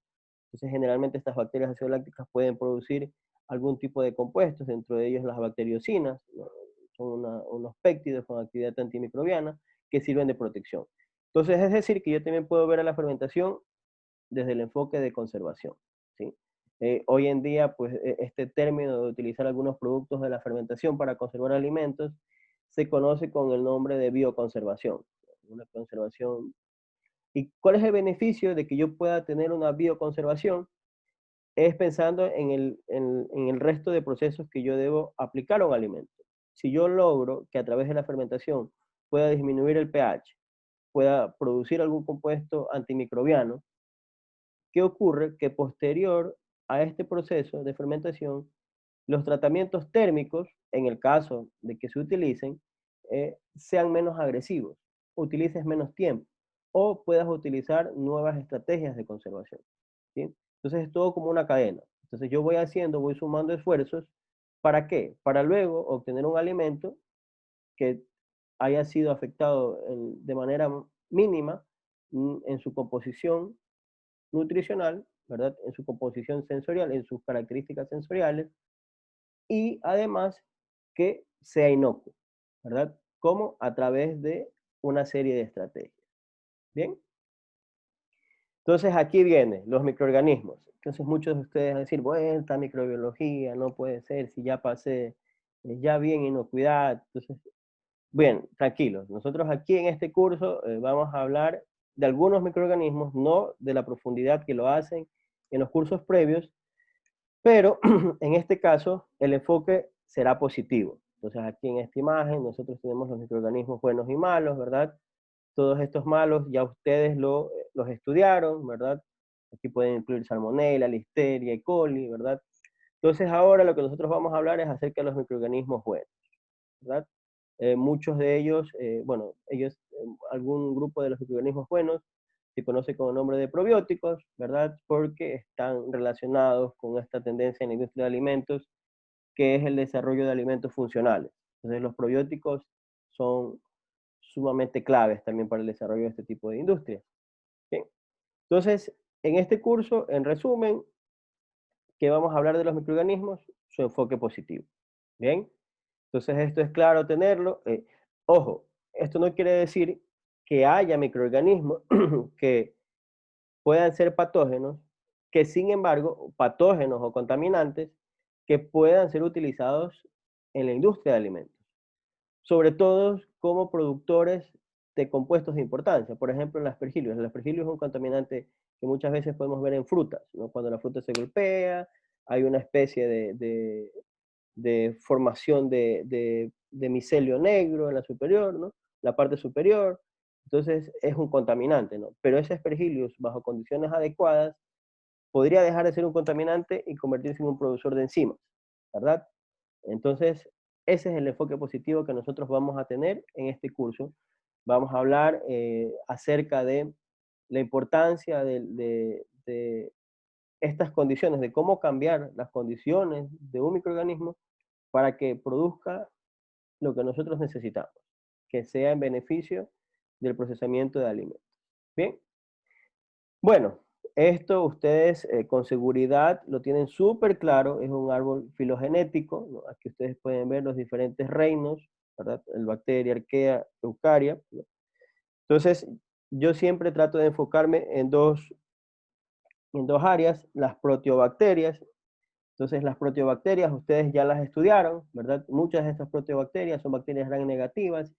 Entonces, generalmente estas bacterias ácido lácticas pueden producir algún tipo de compuestos, dentro de ellos las bacteriocinas, ¿no? Son unos péptidos con actividad antimicrobiana, que sirven de protección. Entonces, es decir, que yo también puedo ver a la fermentación desde el enfoque de conservación, ¿sí? Hoy en día, pues, este término de utilizar algunos productos de la fermentación para conservar alimentos se conoce con el nombre de bioconservación, una conservación. ¿Y cuál es el beneficio de que yo pueda tener una bioconservación? Es pensando en el resto de procesos que yo debo aplicar a un alimento. Si yo logro que a través de la fermentación pueda disminuir el pH, pueda producir algún compuesto antimicrobiano, ¿qué ocurre? Que posterior a este proceso de fermentación, los tratamientos térmicos, en el caso de que se utilicen, sean menos agresivos, utilices menos tiempo o puedas utilizar nuevas estrategias de conservación, ¿sí? Entonces es todo como una cadena. Entonces yo voy haciendo, voy sumando esfuerzos. ¿Para qué? Para luego obtener un alimento que haya sido afectado de manera mínima en su composición nutricional, ¿verdad? En su composición sensorial, en sus características sensoriales, y además que sea inocuo, ¿verdad? Como a través de una serie de estrategias. ¿Bien? Entonces aquí vienen los microorganismos. Entonces muchos de ustedes van a decir, bueno, esta microbiología no puede ser, si ya pasé, ya vi en inocuidad. Entonces, bien, tranquilos. Nosotros aquí en este curso vamos a hablar de algunos microorganismos, no de la profundidad que lo hacen en los cursos previos, pero en este caso el enfoque será positivo. Entonces aquí en esta imagen nosotros tenemos los microorganismos buenos y malos, ¿verdad? Todos estos malos ya ustedes los estudiaron, ¿verdad? Aquí pueden incluir salmonella, listeria, E. coli, ¿verdad? Entonces ahora lo que nosotros vamos a hablar es acerca de los microorganismos buenos, ¿verdad? Muchos de ellos, bueno, algún grupo de los microorganismos buenos se conoce con el nombre de probióticos, ¿verdad? Porque están relacionados con esta tendencia en la industria de alimentos, que es el desarrollo de alimentos funcionales. Entonces los probióticos son sumamente claves también para el desarrollo de este tipo de industria. Bien. Entonces, en este curso, en resumen, que vamos a hablar de los microorganismos, su enfoque positivo. Bien. Entonces esto es claro tenerlo. Ojo, esto no quiere decir que haya microorganismos que puedan ser patógenos, que sin embargo, patógenos o contaminantes, que puedan ser utilizados en la industria de alimentos, sobre todo como productores de compuestos de importancia. Por ejemplo, el aspergillus. El aspergillus es un contaminante que muchas veces podemos ver en frutas, ¿no? Cuando la fruta se golpea, hay una especie de formación de micelio negro en la superior, ¿no? La parte superior. Entonces es un contaminante, ¿no? Pero ese aspergillus, bajo condiciones adecuadas, podría dejar de ser un contaminante y convertirse en un productor de enzimas, ¿verdad? Entonces, ese es el enfoque positivo que nosotros vamos a tener en este curso. Vamos a hablar acerca de la importancia de estas condiciones, de cómo cambiar las condiciones de un microorganismo para que produzca lo que nosotros necesitamos, que sea en beneficio del procesamiento de alimentos. Bien, bueno, esto ustedes con seguridad lo tienen súper claro, es un árbol filogenético, ¿no? Aquí ustedes pueden ver los diferentes reinos, ¿verdad? El bacteria, arquea, eucaria, ¿no? Entonces, yo siempre trato de enfocarme en dos áreas, las proteobacterias. Entonces, las proteobacterias, ustedes ya las estudiaron, ¿verdad? Muchas de estas proteobacterias son bacterias gram negativas.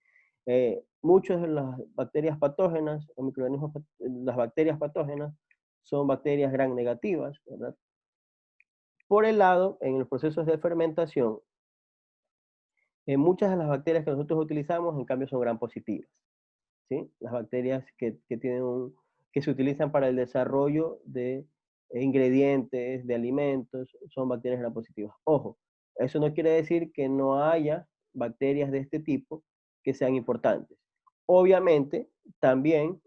Muchas de las bacterias patógenas, o microorganismos, las bacterias patógenas, son bacterias gram negativas, ¿verdad? Por el lado, en los procesos de fermentación, muchas de las bacterias que nosotros utilizamos, en cambio, son gram positivas, ¿sí? Las bacterias que se utilizan para el desarrollo de ingredientes, de alimentos, son bacterias gram positivas. Ojo, eso no quiere decir que no haya bacterias de este tipo que sean importantes. Obviamente, también,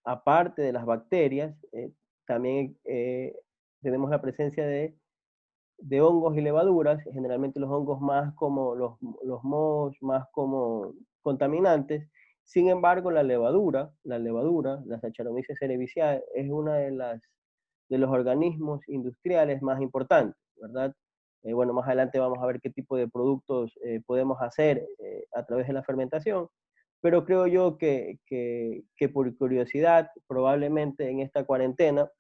aparte de las bacterias, también tenemos la presencia de hongos y levaduras, generalmente los hongos más como los mohos, más como contaminantes. Sin embargo, la levadura, la Saccharomyces cerevisiae, es una de los organismos industriales más importantes, ¿verdad? Bueno, más adelante vamos a ver qué tipo de productos podemos hacer a través de la fermentación, pero creo yo que por curiosidad, probablemente en esta cuarentena,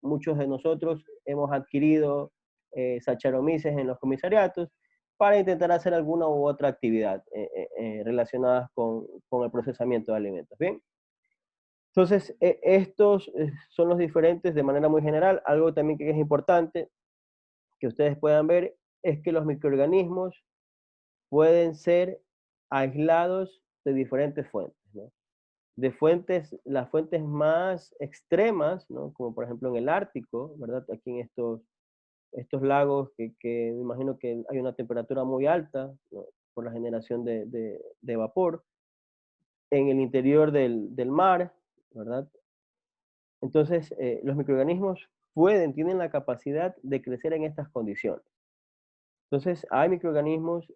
muchos de nosotros hemos adquirido Saccharomyces en los comisariatos para intentar hacer alguna u otra actividad relacionada con el procesamiento de alimentos. Bien, entonces estos son los diferentes de manera muy general. Algo también que es importante que ustedes puedan ver es que los microorganismos pueden ser aislados de diferentes fuentes, ¿no? De fuentes, las fuentes más extremas, ¿no? Como por ejemplo en el Ártico, ¿verdad? Aquí en estos lagos que me imagino que hay una temperatura muy alta, ¿no? Por la generación de vapor, en el interior del mar, ¿verdad? Entonces, los microorganismos tienen la capacidad de crecer en estas condiciones. Entonces, hay microorganismos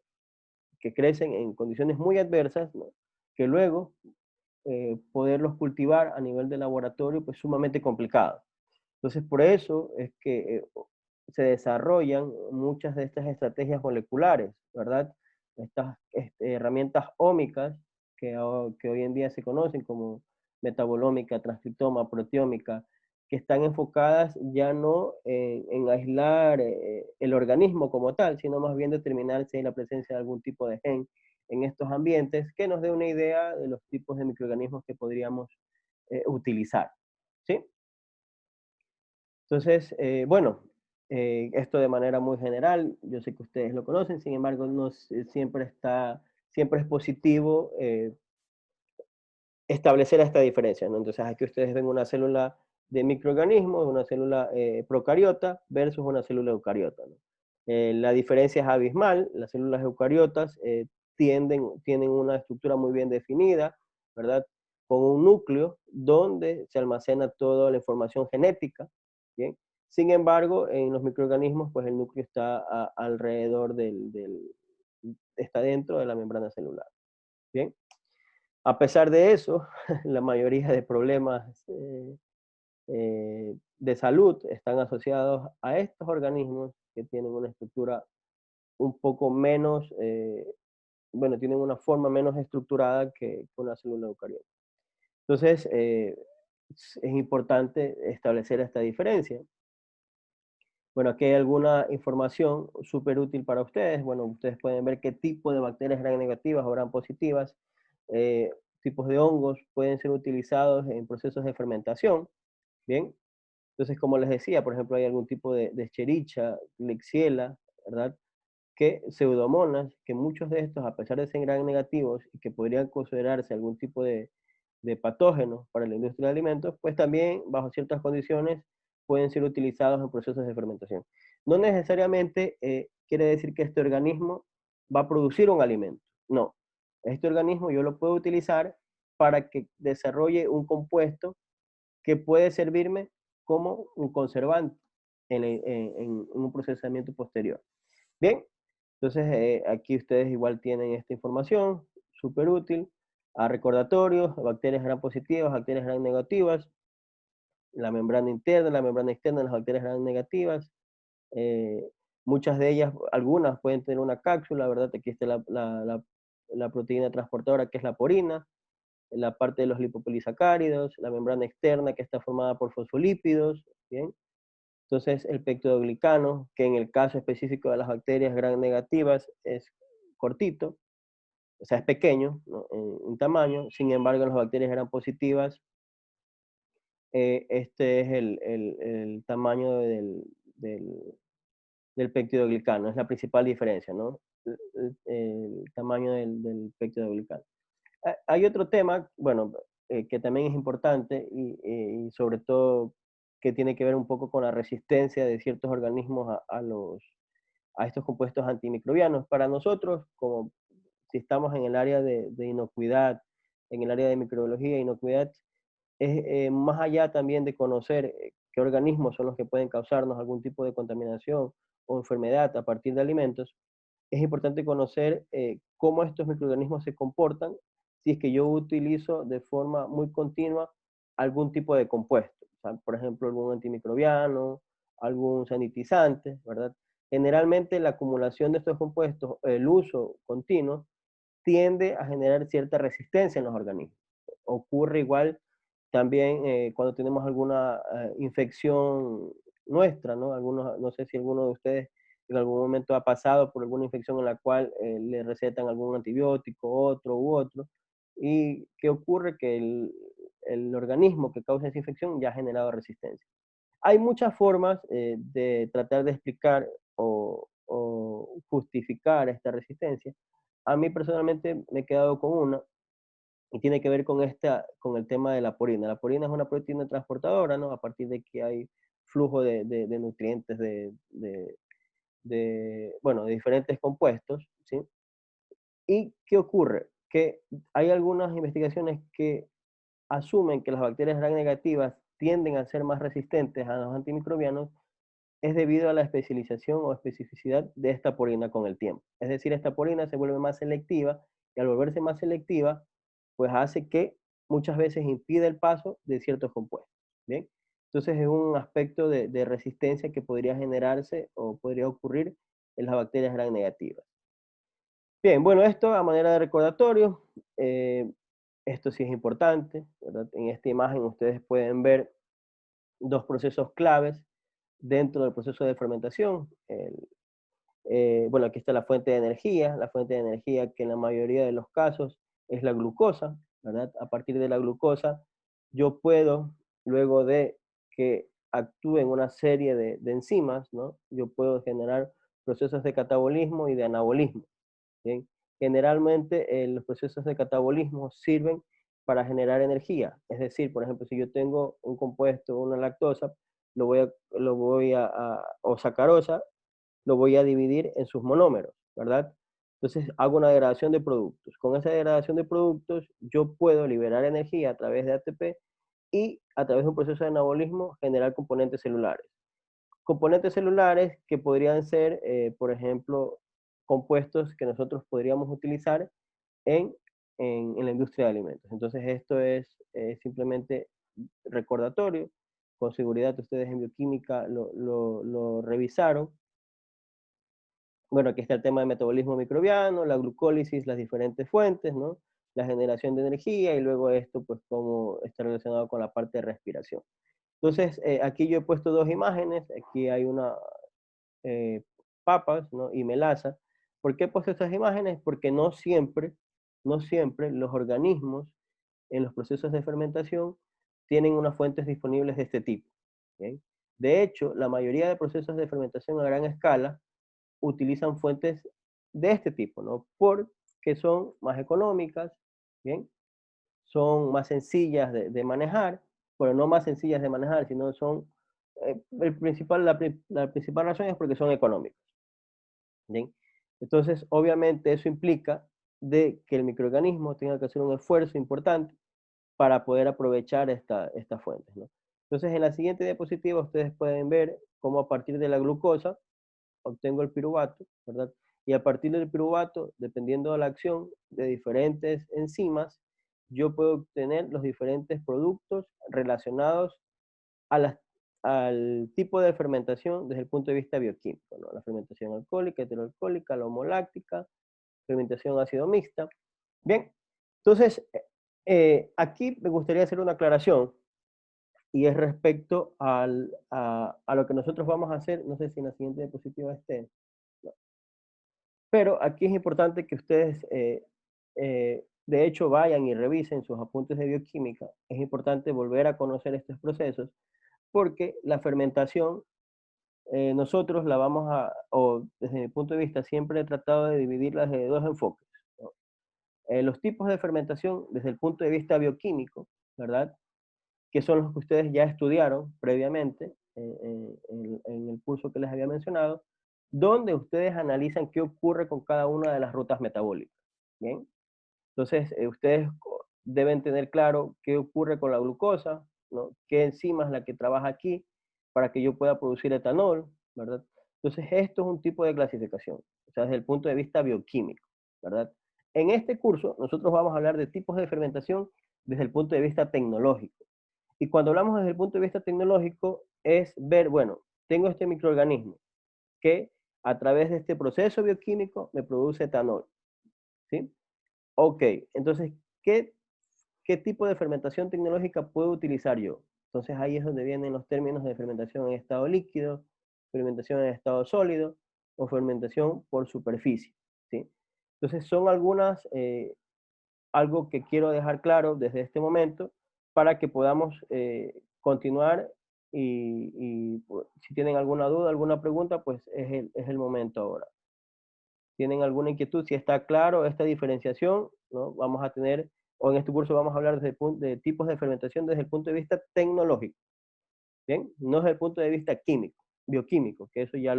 que crecen en condiciones muy adversas, ¿no? Que luego poderlos cultivar a nivel de laboratorio, pues sumamente complicado. Entonces, por eso es que se desarrollan muchas de estas estrategias moleculares, ¿verdad? Estas herramientas ómicas que hoy en día se conocen como metabolómica, transcriptoma, proteómica, que están enfocadas ya no en aislar el organismo como tal, sino más bien determinar si hay la presencia de algún tipo de gen en estos ambientes que nos dé una idea de los tipos de microorganismos que podríamos utilizar, ¿sí? Entonces, bueno, esto de manera muy general, yo sé que ustedes lo conocen, sin embargo, no siempre es positivo establecer esta diferencia, ¿no? Entonces, aquí ustedes ven una célula de microorganismo, una célula procariota versus una célula eucariota, ¿no? La diferencia es abismal, las células eucariotas tienen una estructura muy bien definida, ¿verdad? Con un núcleo donde se almacena toda la información genética, ¿bien? Sin embargo, en los microorganismos, pues el núcleo está alrededor está dentro de la membrana celular, ¿bien? A pesar de eso, la mayoría de problemas de salud están asociados a estos organismos que tienen una estructura un poco menos, bueno, tienen una forma menos estructurada que una célula eucariota. Entonces, es importante establecer esta diferencia. Bueno, aquí hay alguna información súper útil para ustedes. Bueno, ustedes pueden ver qué tipo de bacterias gram negativas o gram positivas, eh, tipos de hongos pueden ser utilizados en procesos de fermentación. Bien, entonces, como les decía, por ejemplo, hay algún tipo de Escherichia, Klebsiella, ¿verdad? Que pseudomonas, que muchos de estos, a pesar de ser gram negativos y que podrían considerarse algún tipo de patógenos para la industria de alimentos, pues también, bajo ciertas condiciones, pueden ser utilizados en procesos de fermentación. No necesariamente quiere decir que este organismo va a producir un alimento. No, este organismo yo lo puedo utilizar para que desarrolle un compuesto que puede servirme como un conservante en un procesamiento posterior. Bien, entonces aquí ustedes igual tienen esta información, súper útil, a recordatorios, bacterias gram positivas, bacterias gram negativas, la membrana interna, la membrana externa, las bacterias gram negativas, eh, muchas de ellas, algunas pueden tener una cápsula, ¿verdad? Aquí está la proteína transportadora que es la porina, la parte de los lipopolisacáridos, la membrana externa que está formada por fosfolípidos, ¿bien? Entonces el peptidoglicano, que en el caso específico de las bacterias gram negativas es cortito, o sea, es pequeño, ¿no? En tamaño, sin embargo, en las bacterias gram positivas, este es el tamaño del peptidoglicano, es la principal diferencia, ¿no? El tamaño del peptidoglicano. Hay otro tema, bueno, que también es importante y sobre todo que tiene que ver un poco con la resistencia de ciertos organismos a estos compuestos antimicrobianos. Para nosotros, como si estamos en el área de inocuidad, en el área de microbiología e inocuidad, es más allá también de conocer qué organismos son los que pueden causarnos algún tipo de contaminación o enfermedad a partir de alimentos, es importante conocer cómo estos microorganismos se comportan si es que yo utilizo de forma muy continua algún tipo de compuesto, o sea, por ejemplo, algún antimicrobiano, algún sanitizante, ¿verdad? Generalmente la acumulación de estos compuestos, el uso continuo, tiende a generar cierta resistencia en los organismos. Ocurre igual también cuando tenemos alguna infección nuestra, ¿no? Algunos, no sé si alguno de ustedes en algún momento ha pasado por alguna infección en la cual le recetan algún antibiótico, otro u otro, y ¿qué ocurre? Que el organismo que causa esa infección ya ha generado resistencia. Hay muchas formas de tratar de explicar o justificar esta resistencia. A mí personalmente me he quedado con una, y tiene que ver con el tema de la porina. La porina es una proteína transportadora, ¿no? A partir de que hay flujo de nutrientes bueno, de diferentes compuestos, ¿sí? ¿Y qué ocurre? Que hay algunas investigaciones que asumen que las bacterias gram negativas tienden a ser más resistentes a los antimicrobianos es debido a la especialización o especificidad de esta porina con el tiempo. Es decir, esta porina se vuelve más selectiva y al volverse más selectiva, pues hace que muchas veces impida el paso de ciertos compuestos. ¿Bien? Entonces es un aspecto de resistencia que podría generarse o podría ocurrir en las bacterias gram negativas. Bien, bueno, esto a manera de recordatorio, esto sí es importante, ¿verdad? En esta imagen ustedes pueden ver dos procesos claves dentro del proceso de fermentación. Bueno, aquí está la fuente de energía que en la mayoría de los casos es la glucosa, ¿verdad? A partir de la glucosa, yo puedo, luego de que actúen una serie de enzimas, ¿no? Yo puedo generar procesos de catabolismo y de anabolismo, ¿bien? Generalmente los procesos de catabolismo sirven para generar energía, es decir, por ejemplo, si yo tengo un compuesto, una lactosa, o sacarosa, lo voy a dividir en sus monómeros, ¿verdad? Entonces hago una degradación de productos. Con esa degradación de productos yo puedo liberar energía a través de ATP y a través de un proceso de anabolismo generar componentes celulares. Componentes celulares que podrían ser, por ejemplo, compuestos que nosotros podríamos utilizar en, en la industria de alimentos. Entonces esto es simplemente recordatorio. Con seguridad ustedes en bioquímica lo revisaron. Bueno, aquí está el tema del metabolismo microbiano, la glucólisis, las diferentes fuentes, ¿no? La generación de energía y luego esto, pues, cómo está relacionado con la parte de respiración. Entonces, aquí yo he puesto dos imágenes. Aquí hay una papas, ¿no? Y melaza. ¿Por qué he puesto estas imágenes? Porque no siempre los organismos en los procesos de fermentación tienen unas fuentes disponibles de este tipo. ¿Okay? De hecho, la mayoría de procesos de fermentación a gran escala utilizan fuentes de este tipo, ¿no? Porque son más económicas, ¿bien? Son más sencillas de manejar, pero no más sencillas de manejar, sino son, la principal razón es porque son económicas, ¿bien? Entonces, obviamente eso implica de que el microorganismo tenga que hacer un esfuerzo importante para poder aprovechar estas fuentes, ¿no? Entonces, en la siguiente diapositiva ustedes pueden ver cómo a partir de la glucosa obtengo el piruvato, ¿verdad? Y a partir del piruvato, dependiendo de la acción de diferentes enzimas, yo puedo obtener los diferentes productos relacionados a al tipo de fermentación desde el punto de vista bioquímico, ¿no? La fermentación alcohólica, heteroalcohólica, la homoláctica, fermentación ácido mixta. Bien, entonces, aquí me gustaría hacer una aclaración y es respecto a lo que nosotros vamos a hacer. No sé si en la siguiente diapositiva esté. No. Pero aquí es importante que ustedes, de hecho, vayan y revisen sus apuntes de bioquímica. Es importante volver a conocer estos procesos porque la fermentación, nosotros la vamos o desde mi punto de vista, siempre he tratado de dividirla de dos enfoques, ¿no? Los tipos de fermentación desde el punto de vista bioquímico, ¿verdad? Que son los que ustedes ya estudiaron previamente en el curso que les había mencionado, donde ustedes analizan qué ocurre con cada una de las rutas metabólicas. ¿Bien? Entonces, ustedes deben tener claro qué ocurre con la glucosa, ¿no? Qué enzima es la que trabaja aquí para que yo pueda producir etanol, ¿verdad? Entonces, esto es un tipo de clasificación, o sea, desde el punto de vista bioquímico, ¿verdad? En este curso, nosotros vamos a hablar de tipos de fermentación desde el punto de vista tecnológico. Y cuando hablamos desde el punto de vista tecnológico, es ver, bueno, tengo este microorganismo que a través de este proceso bioquímico me produce etanol, ¿sí? Ok, entonces, ¿qué tipo de fermentación tecnológica puedo utilizar yo? Entonces ahí es donde vienen los términos de fermentación en estado líquido, fermentación en estado sólido o fermentación por superficie, ¿sí? Entonces son algunas, algo que quiero dejar claro desde este momento para que podamos continuar y si tienen alguna duda, alguna pregunta, pues es el momento ahora. ¿Tienen alguna inquietud? Si está claro esta diferenciación, ¿no? Vamos a tener, o en este curso vamos a hablar de tipos de fermentación desde el punto de vista tecnológico, ¿bien? No desde el punto de vista químico, bioquímico, que eso ya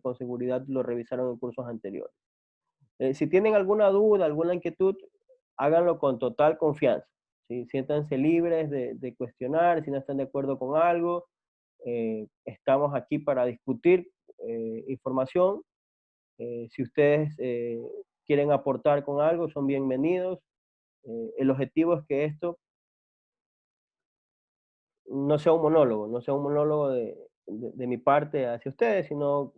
con seguridad lo revisaron en cursos anteriores. Si tienen alguna duda, alguna inquietud, háganlo con total confianza, ¿sí? Siéntanse libres de cuestionar, si no están de acuerdo con algo, estamos aquí para discutir información. Si ustedes quieren aportar con algo, son bienvenidos. El objetivo es que esto no sea un monólogo, no sea un monólogo de mi parte hacia ustedes, sino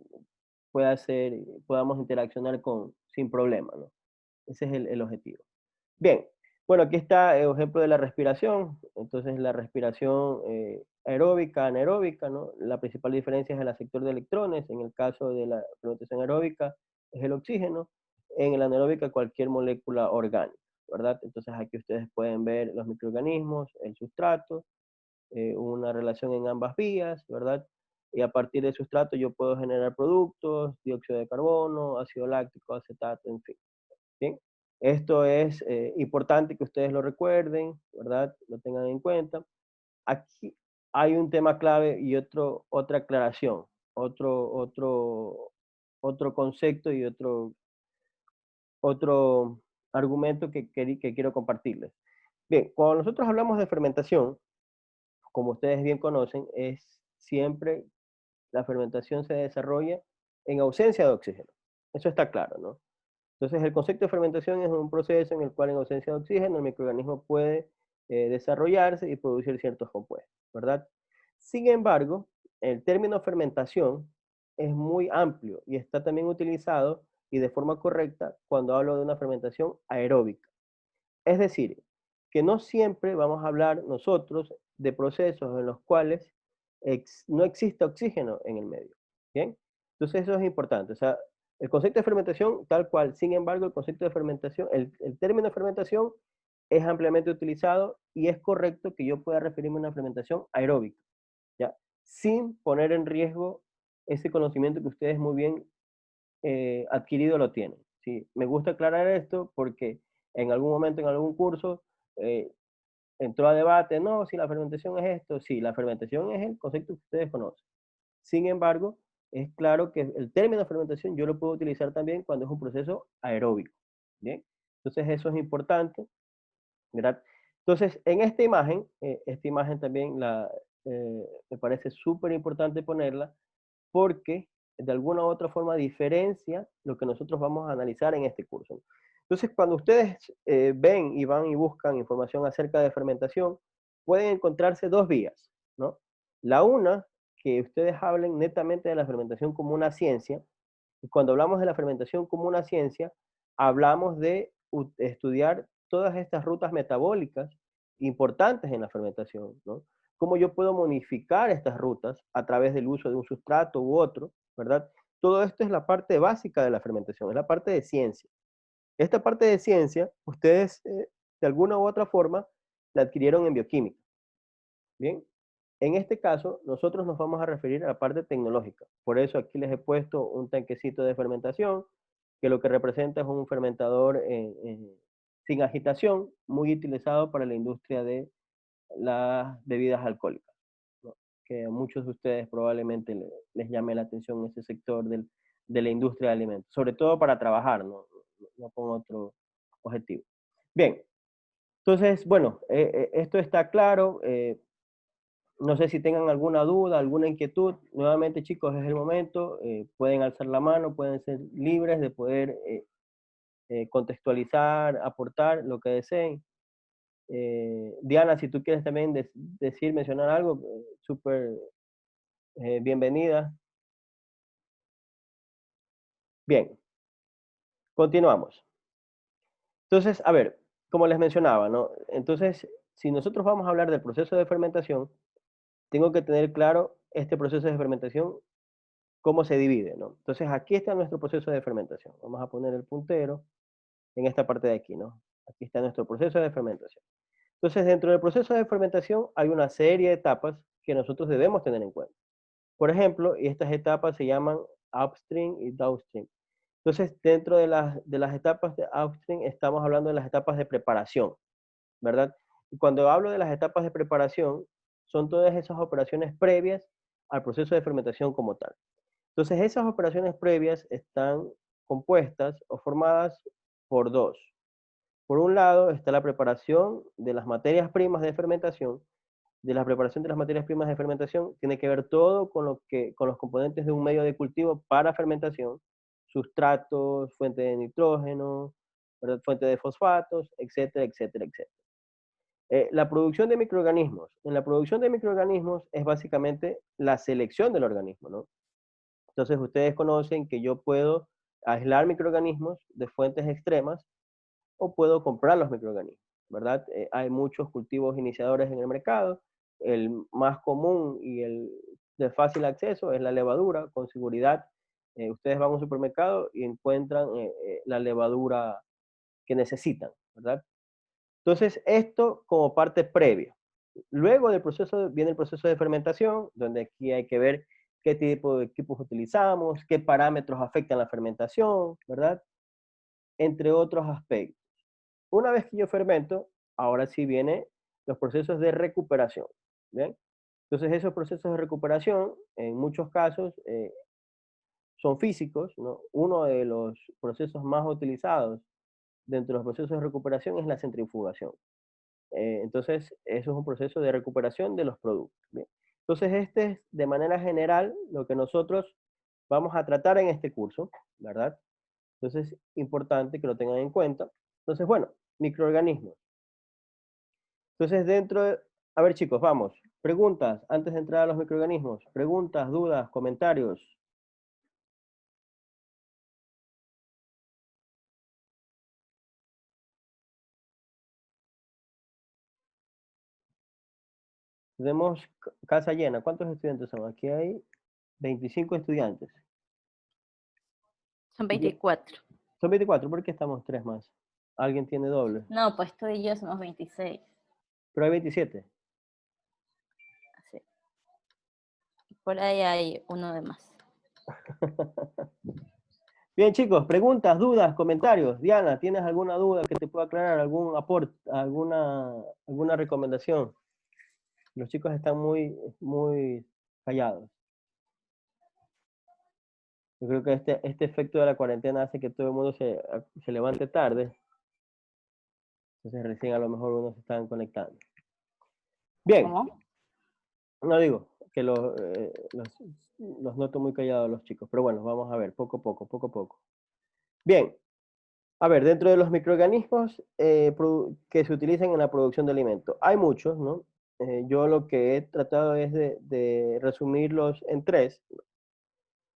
podamos interaccionar sin problema, ¿no? Ese es el objetivo. Bien, bueno, aquí está el ejemplo de la respiración. Entonces, la respiración aeróbica, anaeróbica, ¿no? La principal diferencia es el sector de electrones. En el caso de la fermentación aeróbica es el oxígeno. En la anaeróbica cualquier molécula orgánica, ¿verdad? Entonces, aquí ustedes pueden ver los microorganismos, el sustrato, una relación en ambas vías, ¿verdad? Y a partir del sustrato yo puedo generar productos, dióxido de carbono, ácido láctico, acetato, en fin. ¿Bien? Esto es importante que ustedes lo recuerden, ¿verdad? Lo tengan en cuenta. Aquí hay un tema clave y otra aclaración, otro concepto y otro argumento que quiero compartirles. Bien, cuando nosotros hablamos de fermentación, como ustedes bien conocen, es siempre la fermentación se desarrolla en ausencia de oxígeno. Eso está claro, ¿no? Entonces, el concepto de fermentación es un proceso en el cual en ausencia de oxígeno el microorganismo puede desarrollarse y producir ciertos compuestos, ¿verdad? Sin embargo, el término fermentación es muy amplio y está también utilizado y de forma correcta cuando hablo de una fermentación aeróbica. Es decir, que no siempre vamos a hablar nosotros de procesos en los cuales no existe oxígeno en el medio. ¿Bien? Entonces eso es importante. O sea, el concepto de fermentación tal cual, sin embargo, el concepto de fermentación, el término de fermentación es ampliamente utilizado y es correcto que yo pueda referirme a una fermentación aeróbica, ¿ya? Sin poner en riesgo ese conocimiento que ustedes muy bien adquirido lo tienen. Sí, me gusta aclarar esto porque en algún momento, en algún curso, eh, entró a debate, no, si la fermentación es esto, sí, la fermentación es el concepto que ustedes conocen. Sin embargo, es claro que el término fermentación yo lo puedo utilizar también cuando es un proceso aeróbico. ¿Bien? Entonces eso es importante, ¿verdad? Entonces, en esta imagen también me parece súper importante ponerla porque de alguna u otra forma diferencia lo que nosotros vamos a analizar en este curso. Entonces, cuando ustedes ven y van y buscan información acerca de fermentación, pueden encontrarse dos vías, ¿no? La una, que ustedes hablen netamente de la fermentación como una ciencia, y cuando hablamos de la fermentación como una ciencia, hablamos de estudiar todas estas rutas metabólicas importantes en la fermentación, ¿no? Cómo yo puedo modificar estas rutas a través del uso de un sustrato u otro, ¿verdad? Todo esto es la parte básica de la fermentación, es la parte de ciencia. Esta parte de ciencia, ustedes de alguna u otra forma la adquirieron en bioquímica, ¿bien? En este caso, nosotros nos vamos a referir a la parte tecnológica. Por eso aquí les he puesto un tanquecito de fermentación, que lo que representa es un fermentador sin agitación, muy utilizado para la industria de las bebidas alcohólicas, ¿no? Que a muchos de ustedes probablemente les llame la atención ese sector de la industria de alimentos, sobre todo para trabajar, no con otro objetivo. Bien, entonces, bueno, esto está claro. No sé si tengan alguna duda, alguna inquietud. Nuevamente, chicos, es el momento. Pueden alzar la mano, pueden ser libres de poder contextualizar, aportar lo que deseen. Diana, si tú quieres también decir, mencionar algo, súper bienvenida. Bien, continuamos. Entonces, a ver, como les mencionaba, ¿no? Entonces, si nosotros vamos a hablar del proceso de fermentación, tengo que tener claro este proceso de fermentación, cómo se divide, ¿no? Entonces, aquí está nuestro proceso de fermentación. Vamos a poner el puntero en esta parte de aquí, ¿no? Aquí está nuestro proceso de fermentación. Entonces, dentro del proceso de fermentación hay una serie de etapas que nosotros debemos tener en cuenta. Por ejemplo, y estas etapas se llaman upstream y downstream. Entonces, dentro de las etapas de upstream estamos hablando de las etapas de preparación, ¿verdad? Y cuando hablo de las etapas de preparación, son todas esas operaciones previas al proceso de fermentación como tal. Entonces, esas operaciones previas están compuestas o formadas por dos. Por un lado está la preparación de las materias primas de fermentación. De la preparación de las materias primas de fermentación tiene que ver todo con los componentes de un medio de cultivo para fermentación, sustratos, fuente de nitrógeno, ¿verdad? Fuente de fosfatos, etcétera, etcétera, etcétera. La producción de microorganismos. En la producción de microorganismos es básicamente la selección del organismo, ¿no? Entonces ustedes conocen que yo puedo aislar microorganismos de fuentes extremas o puedo comprar los microorganismos, ¿verdad? Hay muchos cultivos iniciadores en el mercado. El más común y el de fácil acceso es la levadura. Con seguridad, ustedes van a un supermercado y encuentran la levadura que necesitan, ¿verdad? Entonces, esto como parte previa. Luego del proceso viene el proceso de fermentación, donde aquí hay que ver qué tipo de equipos utilizamos, qué parámetros afectan la fermentación, ¿verdad? Entre otros aspectos. Una vez que yo fermento, ahora sí vienen los procesos de recuperación, ¿bien? Entonces, esos procesos de recuperación, en muchos casos, son físicos, ¿no? Uno de los procesos más utilizados dentro de los procesos de recuperación es la centrifugación. Entonces, eso es un proceso de recuperación de los productos, ¿bien? Entonces, este es de manera general lo que nosotros vamos a tratar en este curso, ¿verdad? Entonces, importante que lo tengan en cuenta. Entonces, bueno, microorganismos. Entonces, a ver chicos, vamos. Preguntas antes de entrar a los microorganismos. Preguntas, dudas, comentarios. Tenemos casa llena. ¿Cuántos estudiantes son? Aquí hay 25 estudiantes. Son 24. Son 24, ¿por qué estamos tres más? ¿Alguien tiene doble? No, pues tú y yo somos 26. Pero hay 27. Así. Por ahí hay uno de más. Bien, chicos, preguntas, dudas, comentarios. Diana, ¿tienes alguna duda que te pueda aclarar? ¿Algún aporte, alguna recomendación? Los chicos están muy callados. Yo creo que este efecto de la cuarentena hace que todo el mundo se levante tarde. Entonces recién a lo mejor unos se están conectando. Bien, ¿Cómo? no digo que los noto muy callados los chicos, pero bueno, vamos a ver, poco a poco, poco a poco. Bien, a ver, dentro de los microorganismos que se utilizan en la producción de alimentos, hay muchos, ¿no? Yo lo que he tratado es de resumirlos en tres: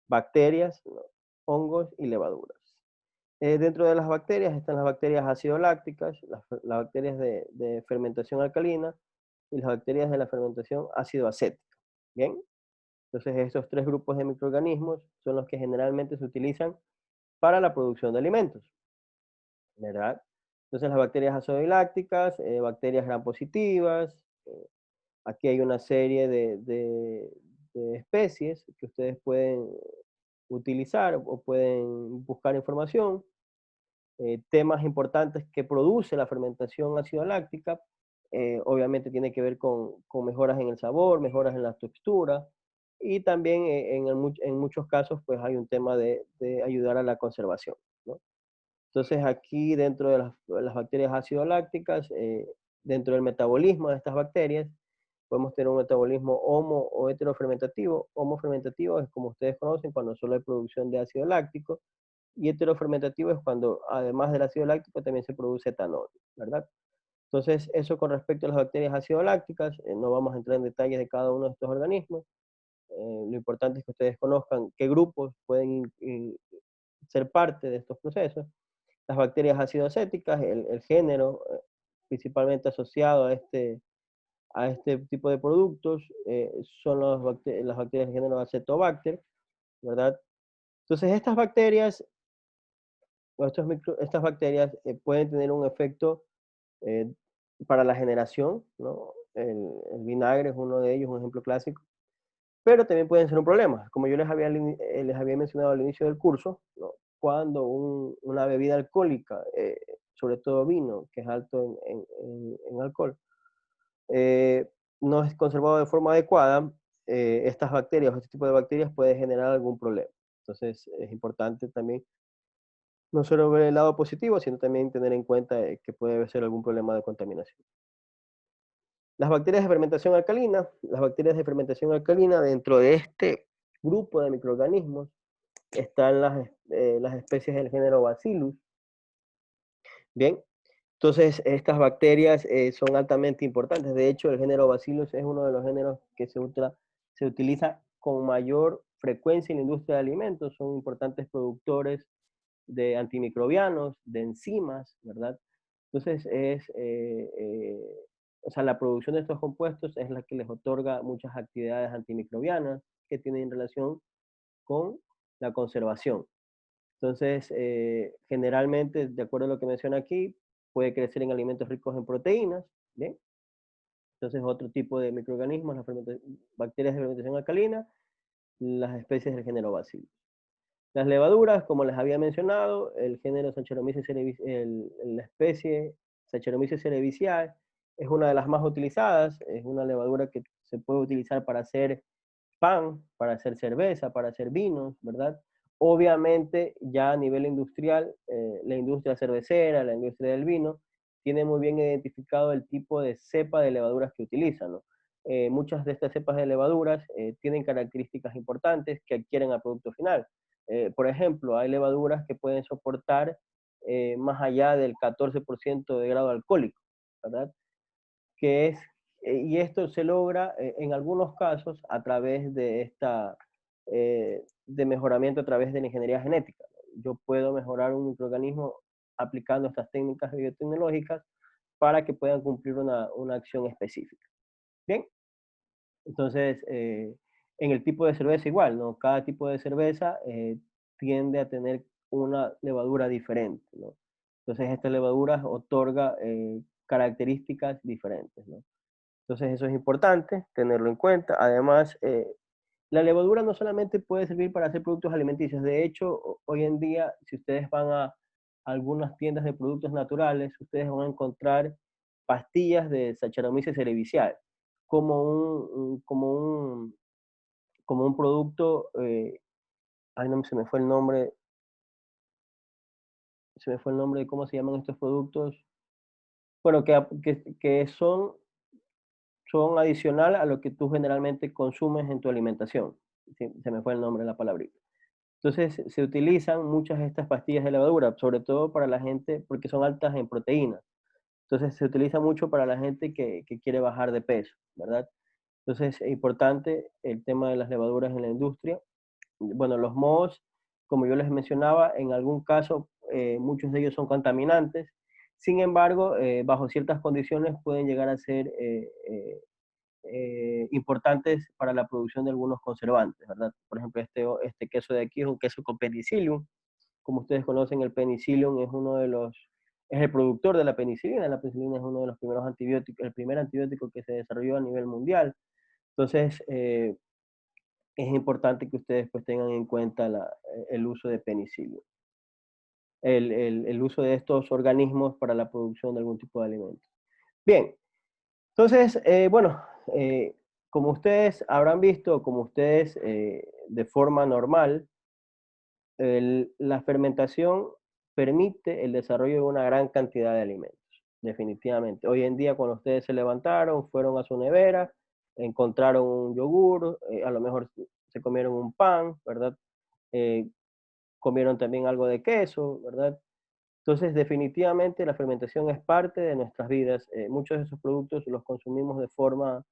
bacterias, ¿no? Hongos y levaduras. Dentro de las bacterias están las bacterias ácido-lácticas, las bacterias de fermentación alcalina y las bacterias de la fermentación ácido-acética. ¿Bien? Entonces, estos tres grupos de microorganismos son los que generalmente se utilizan para la producción de alimentos, ¿verdad? Entonces, las bacterias ácido-lácticas, bacterias gram positivas, aquí hay una serie de especies que ustedes pueden utilizar o pueden buscar información. Temas importantes que produce la fermentación ácido láctica, obviamente tiene que ver con mejoras en el sabor, mejoras en la textura, y también en muchos casos pues hay un tema de ayudar a la conservación, ¿no? Entonces aquí dentro de las bacterias ácido lácticas, dentro del metabolismo de estas bacterias, podemos tener un metabolismo homo o heterofermentativo. Homo fermentativo es, como ustedes conocen, cuando solo hay producción de ácido láctico, y heterofermentativo es cuando, además del ácido láctico, también se produce etanol, ¿verdad? Entonces, eso con respecto a las bacterias ácido lácticas, no vamos a entrar en detalles de cada uno de estos organismos. Lo importante es que ustedes conozcan qué grupos pueden ser parte de estos procesos. Las bacterias acidoacéticas, el género principalmente asociado a este tipo de productos, son las bacterias del género Acetobacter, ¿verdad? Entonces estas bacterias, estas bacterias pueden tener un efecto eh, para la generación, ¿no? El vinagre es uno de ellos, un ejemplo clásico, pero también pueden ser un problema. Como yo les había mencionado al inicio del curso, ¿no? Cuando una bebida alcohólica, sobre todo vino, que es alto en alcohol, eh, no es conservado de forma adecuada, estas bacterias o este tipo de bacterias puede generar algún problema. Entonces es importante también no solo ver el lado positivo, sino también tener en cuenta que puede ser algún problema de contaminación. Las bacterias de fermentación alcalina, dentro de este grupo de microorganismos están las especies del género Bacillus. Bien, entonces estas bacterias son altamente importantes. De hecho, el género Bacillus es uno de los géneros que se utiliza con mayor frecuencia en la industria de alimentos. Son importantes productores de antimicrobianos, de enzimas, ¿verdad? Entonces o sea, la producción de estos compuestos es la que les otorga muchas actividades antimicrobianas que tienen relación con la conservación. Entonces, generalmente, de acuerdo a lo que menciona aquí, puede crecer en alimentos ricos en proteínas, ¿bien? Entonces, otro tipo de microorganismos, bacterias de fermentación alcalina, las especies del género Bacillus. Las levaduras, como les había mencionado, el género Saccharomyces cerevisiae, la especie Saccharomyces cerevisiae es una de las más utilizadas, es una levadura que se puede utilizar para hacer pan, para hacer cerveza, para hacer vinos, ¿verdad? Obviamente, ya a nivel industrial, la industria cervecera, la industria del vino, tiene muy bien identificado el tipo de cepa de levaduras que utilizan, ¿no? Muchas de estas cepas de levaduras tienen características importantes que adquieren al producto final. Por ejemplo, hay levaduras que pueden soportar más allá del 14% de grado alcohólico, ¿verdad? Que es, y esto se logra en algunos casos a través de mejoramiento a través de la ingeniería genética. Yo puedo mejorar un microorganismo aplicando estas técnicas biotecnológicas para que puedan cumplir una acción específica. Bien, entonces, en el tipo de cerveza igual, ¿no? Cada tipo de cerveza tiende a tener una levadura diferente, ¿no? Entonces, esta levadura otorga características diferentes, ¿no? Entonces, eso es importante tenerlo en cuenta. Además, la levadura no solamente puede servir para hacer productos alimenticios. De hecho, hoy en día, si ustedes van a algunas tiendas de productos naturales, ustedes van a encontrar pastillas de Saccharomyces cerevisiae como como un producto, ay, no se me fue el nombre, se me fue el nombre de cómo se llaman estos productos. Bueno, que son adicional a lo que tú generalmente consumes en tu alimentación. Sí, se me fue el nombre de la palabrita. Entonces, se utilizan muchas de estas pastillas de levadura, sobre todo para la gente, porque son altas en proteínas. Entonces, se utiliza mucho para la gente que quiere bajar de peso, ¿verdad? Entonces, es importante el tema de las levaduras en la industria. Bueno, los mohos, como yo les mencionaba, en algún caso, muchos de ellos son contaminantes. Sin embargo, bajo ciertas condiciones pueden llegar a ser importantes para la producción de algunos conservantes, ¿verdad? Por ejemplo, este queso de aquí es un queso con penicillium. Como ustedes conocen, el penicillium es el productor de la penicilina. La penicilina es uno de los primeros antibióticos, el primer antibiótico que se desarrolló a nivel mundial. Entonces, es importante que ustedes pues tengan en cuenta el uso de penicillium, el uso de estos organismos para la producción de algún tipo de alimento. Bien, entonces, bueno, como ustedes habrán visto, como ustedes de forma normal, la fermentación permite el desarrollo de una gran cantidad de alimentos, definitivamente. Hoy en día, cuando ustedes se levantaron, fueron a su nevera, encontraron un yogur, a lo mejor se comieron un pan, ¿verdad? Eh, comieron también algo de queso, ¿verdad? Entonces, definitivamente la fermentación es parte de nuestras vidas. Muchos de esos productos los consumimos de forma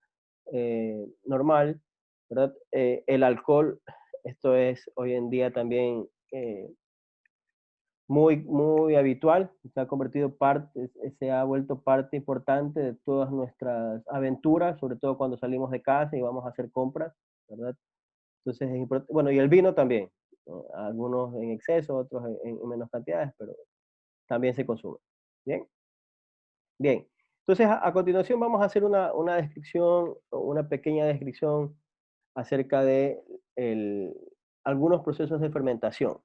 normal, ¿verdad? El alcohol, esto es hoy en día también muy habitual, se ha convertido se ha vuelto parte importante de todas nuestras aventuras, sobre todo cuando salimos de casa y vamos a hacer compras, ¿verdad? Entonces es importante, bueno, y el vino también, ¿no? Algunos en exceso, otros en menos cantidades, pero también se consume. Bien, bien. Entonces a continuación vamos a hacer una descripción, una pequeña descripción acerca de algunos procesos de fermentación.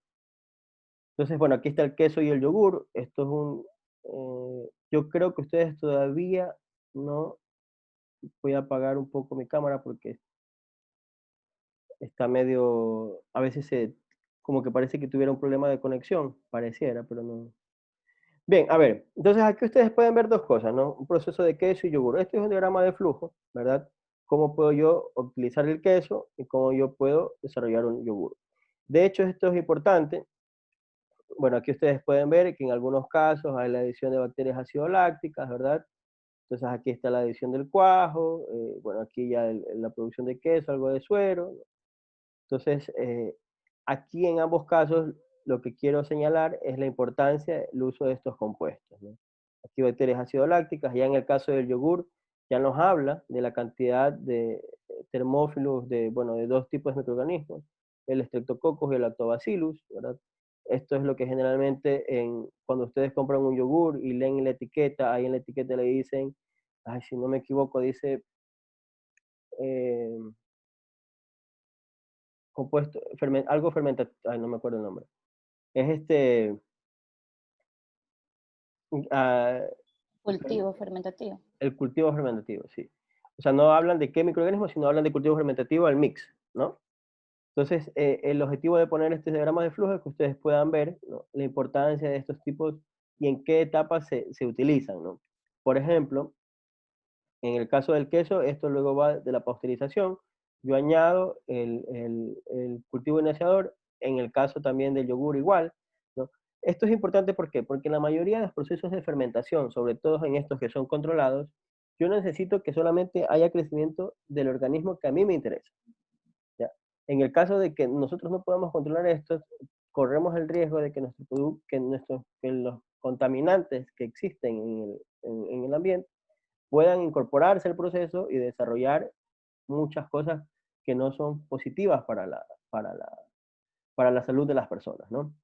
Entonces, bueno, aquí está el queso y el yogur. Esto es yo creo que ustedes todavía no, voy a apagar un poco mi cámara porque está medio, a veces como que parece que tuviera un problema de conexión, pareciera, pero no. Bien, a ver, entonces aquí ustedes pueden ver dos cosas, ¿no? Un proceso de queso y yogur. Este es un diagrama de flujo, ¿verdad? Cómo puedo yo utilizar el queso y cómo yo puedo desarrollar un yogur. De hecho, esto es importante. Bueno, aquí ustedes pueden ver que en algunos casos hay la adición de bacterias ácido lácticas, ¿verdad? Entonces aquí está la adición del cuajo, bueno, aquí ya la producción de queso, algo de suero. Entonces, aquí en ambos casos lo que quiero señalar es la importancia del uso de estos compuestos, ¿no? Aquí bacterias ácido lácticas, ya en el caso del yogur, ya nos habla de la cantidad de termófilos bueno, de dos tipos de microorganismos, el Streptococcus y el Lactobacillus, ¿verdad? Esto es lo que generalmente cuando ustedes compran un yogur y leen la etiqueta, ahí en la etiqueta le dicen, ay, si no me equivoco, dice eh, compuesto, algo fermentativo, ay, no me acuerdo el nombre. Es ah, Cultivo fermentativo. el cultivo fermentativo, sí. O sea, no hablan de qué microorganismo, sino hablan de cultivo fermentativo al mix, ¿no? Entonces, el objetivo de poner este diagrama de flujo es que ustedes puedan ver, ¿no?, la importancia de estos tipos y en qué etapas se utilizan, ¿no? Por ejemplo, en el caso del queso, esto luego va de la pasteurización. Yo añado el cultivo iniciador, en el caso también del yogur igual, ¿no? Esto es importante, ¿por qué? Porque en la mayoría de los procesos de fermentación, sobre todo en estos que son controlados, yo necesito que solamente haya crecimiento del organismo que a mí me interesa, ¿ya? En el caso de que nosotros no podamos controlar esto, corremos el riesgo de que, que los contaminantes que existen en el ambiente puedan incorporarse al proceso y desarrollar muchas cosas que no son positivas para la salud de las personas, ¿no?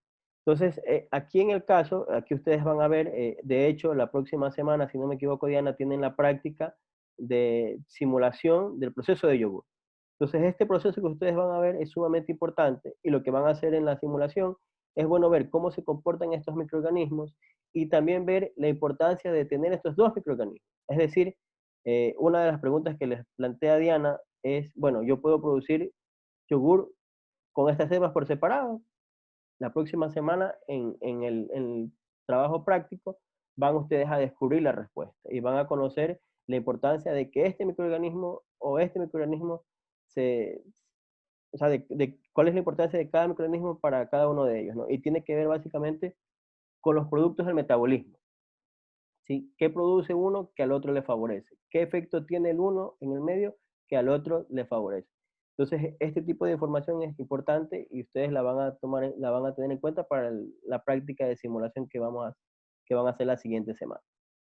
Entonces, aquí en el caso, aquí ustedes van a ver, de hecho, la próxima semana, si no me equivoco, Diana, tienen la práctica de simulación del proceso de yogur. Entonces, este proceso que ustedes van a ver es sumamente importante y lo que van a hacer en la simulación es, bueno, ver cómo se comportan estos microorganismos y también ver la importancia de tener estos dos microorganismos. Es decir, una de las preguntas que les plantea Diana es, bueno, yo puedo producir yogur con estas cepas por separado. La próxima semana en el trabajo práctico van ustedes a descubrir la respuesta y van a conocer la importancia de que este microorganismo o este microorganismo se, o sea, de cuál es la importancia de cada microorganismo para cada uno de ellos, ¿no? Y tiene que ver básicamente con los productos del metabolismo, ¿sí? ¿Qué produce uno que al otro le favorece? ¿Qué efecto tiene el uno en el medio que al otro le favorece? Entonces, este tipo de información es importante y ustedes la van a tomar, la van a tener en cuenta para la práctica de simulación que van a hacer la siguiente semana.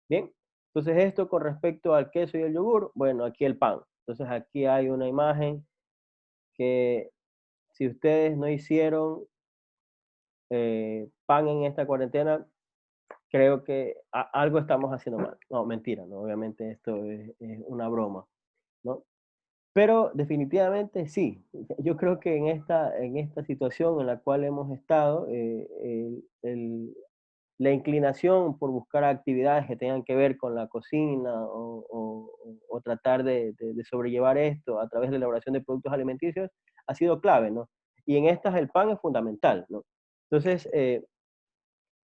Bien, entonces esto con respecto al queso y el yogur, bueno, aquí el pan. Entonces aquí hay una imagen que si ustedes no hicieron pan en esta cuarentena, creo que algo estamos haciendo mal. No, mentira, ¿no? Obviamente esto es una broma, ¿no? Pero definitivamente sí. Yo creo que en esta situación en la cual hemos estado, la inclinación por buscar actividades que tengan que ver con la cocina o tratar de sobrellevar esto a través de la elaboración de productos alimenticios ha sido clave, ¿no? Y en estas el pan es fundamental, ¿no? Entonces,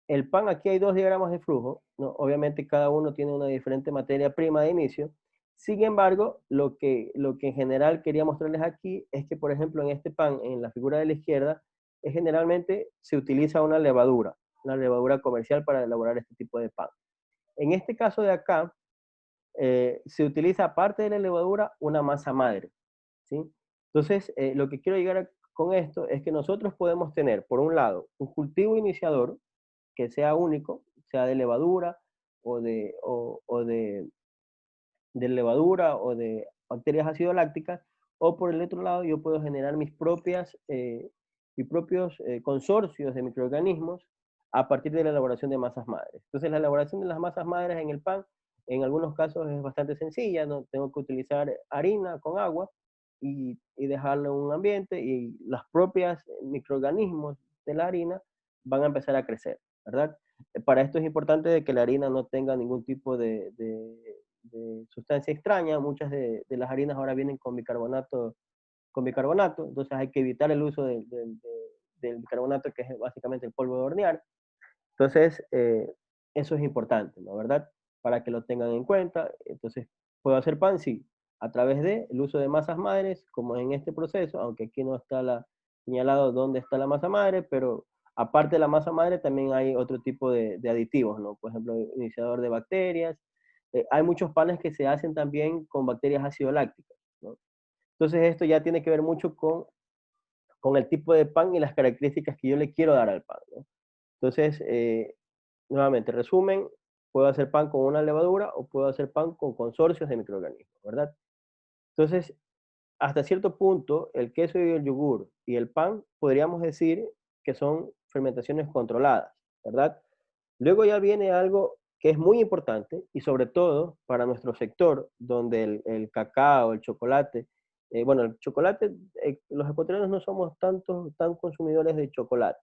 el pan, aquí hay dos diagramas de flujo, ¿no? Obviamente cada uno tiene una diferente materia prima de inicio. Sin embargo, lo que en general quería mostrarles aquí es que, por ejemplo, en este pan, en la figura de la izquierda, generalmente se utiliza una levadura comercial para elaborar este tipo de pan. En este caso de acá, se utiliza, aparte de la levadura, una masa madre, ¿sí? Entonces, lo que quiero llegar con esto es que nosotros podemos tener, por un lado, un cultivo iniciador, que sea único, sea de levadura o de levadura o de bacterias ácido lácticas, o por el otro lado yo puedo generar mis propios consorcios de microorganismos a partir de la elaboración de masas madres. Entonces la elaboración de las masas madres en el pan, en algunos casos es bastante sencilla, no tengo que utilizar harina con agua y dejarlo en un ambiente y los propios microorganismos de la harina van a empezar a crecer, ¿verdad? Para esto es importante de que la harina no tenga ningún tipo de sustancia extraña. Muchas de las harinas ahora vienen con bicarbonato, entonces hay que evitar el uso del bicarbonato, que es básicamente el polvo de hornear. Entonces, eso es importante, ¿no? ¿Verdad? Para que lo tengan en cuenta. Entonces, ¿puedo hacer pan? Sí, a través del uso de masas madres, como en este proceso, aunque aquí no está señalado dónde está la masa madre, pero aparte de la masa madre también hay otro tipo de aditivos, ¿no? Por ejemplo, iniciador de bacterias. Hay muchos panes que se hacen también con bacterias ácido lácticas, ¿no? Entonces, esto ya tiene que ver mucho con el tipo de pan y las características que yo le quiero dar al pan, ¿no? Entonces, nuevamente, resumen, puedo hacer pan con una levadura o puedo hacer pan con consorcios de microorganismos, ¿verdad? Entonces, hasta cierto punto, el queso y el yogur y el pan podríamos decir que son fermentaciones controladas, ¿verdad? Luego ya viene algo que es muy importante y sobre todo para nuestro sector, donde el cacao, el chocolate, bueno, el chocolate, los ecuatorianos no somos tan consumidores de chocolate.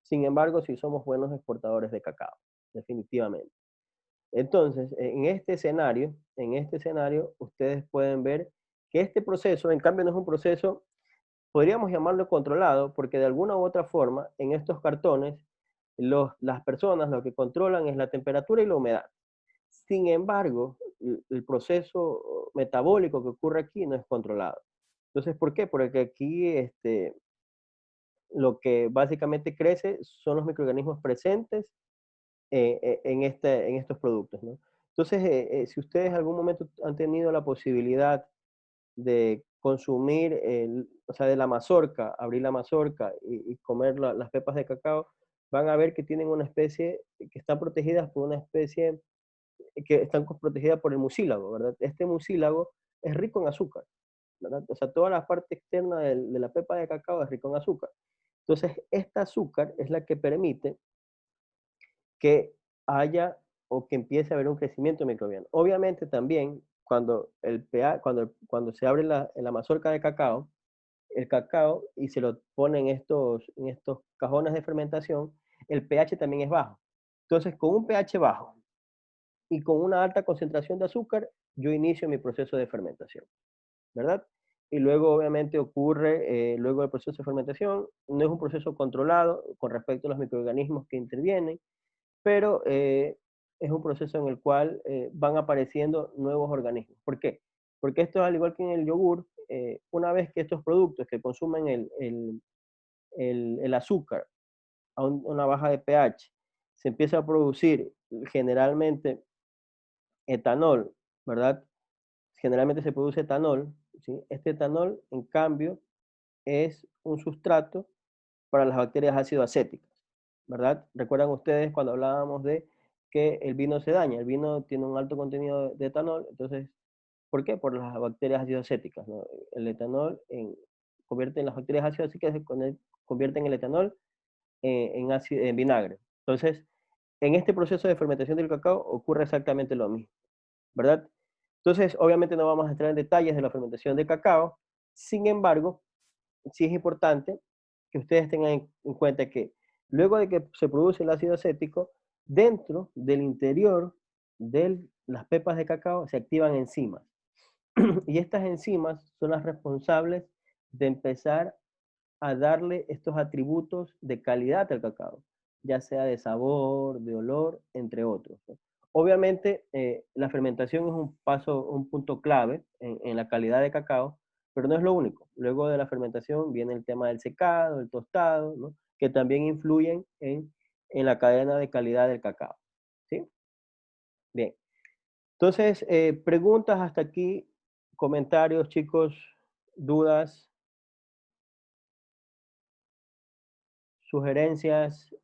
Sin embargo, sí somos buenos exportadores de cacao, definitivamente. Entonces, en este escenario, ustedes pueden ver que este proceso, en cambio, no es un proceso, podríamos llamarlo controlado, porque de alguna u otra forma, en estos cartones, las personas lo que controlan es la temperatura y la humedad. Sin embargo, el proceso metabólico que ocurre aquí no es controlado. Entonces, ¿por qué? Porque aquí lo que básicamente crece son los microorganismos presentes en estos productos, ¿no? Entonces, si ustedes en algún momento han tenido la posibilidad de consumir, o sea, de la mazorca, abrir la mazorca y comer las pepas de cacao, van a ver que tienen una especie, que están protegidas por una especie, que están protegidas por el mucílago, ¿verdad? Este mucílago es rico en azúcar, ¿verdad? O sea, toda la parte externa de la pepa de cacao es rico en azúcar. Entonces, esta azúcar es la que permite que haya o que empiece a haber un crecimiento microbiano. Obviamente también cuando cuando se abre la mazorca de cacao, el cacao y se lo pone en estos cajones de fermentación, el pH también es bajo. Entonces, con un pH bajo y con una alta concentración de azúcar, yo inicio mi proceso de fermentación, ¿verdad? Y luego, obviamente, ocurre, luego del proceso de fermentación, no es un proceso controlado con respecto a los microorganismos que intervienen, pero es un proceso en el cual van apareciendo nuevos organismos. ¿Por qué? Porque esto, al igual que en el yogur, una vez que estos productos que consumen el azúcar a una baja de pH, se empieza a producir generalmente etanol, ¿verdad? Generalmente se produce etanol, ¿sí? Este etanol, en cambio, es un sustrato para las bacterias ácido acéticas, ¿verdad? ¿Recuerdan ustedes cuando hablábamos de que el vino se daña? El vino tiene un alto contenido de etanol, entonces, ¿por qué? Por las bacterias ácido acéticas, ¿no? El etanol convierte en las bacterias ácido acéticas, convierten el etanol en vinagre. Entonces, en este proceso de fermentación del cacao ocurre exactamente lo mismo, ¿verdad? Entonces, obviamente no vamos a entrar en detalles de la fermentación de cacao, sin embargo, sí es importante que ustedes tengan en cuenta que luego de que se produce el ácido acético, dentro del interior de las pepas de cacao se activan enzimas. Y estas enzimas son las responsables de empezar a darle estos atributos de calidad al cacao, ya sea de sabor, de olor, entre otros, ¿no? Obviamente, la fermentación es un punto clave en la calidad de cacao, pero no es lo único. Luego de la fermentación viene el tema del secado, el tostado, ¿no? Que también influyen en la cadena de calidad del cacao, ¿sí? Bien. Entonces, preguntas hasta aquí, comentarios, chicos, dudas, sugerencias,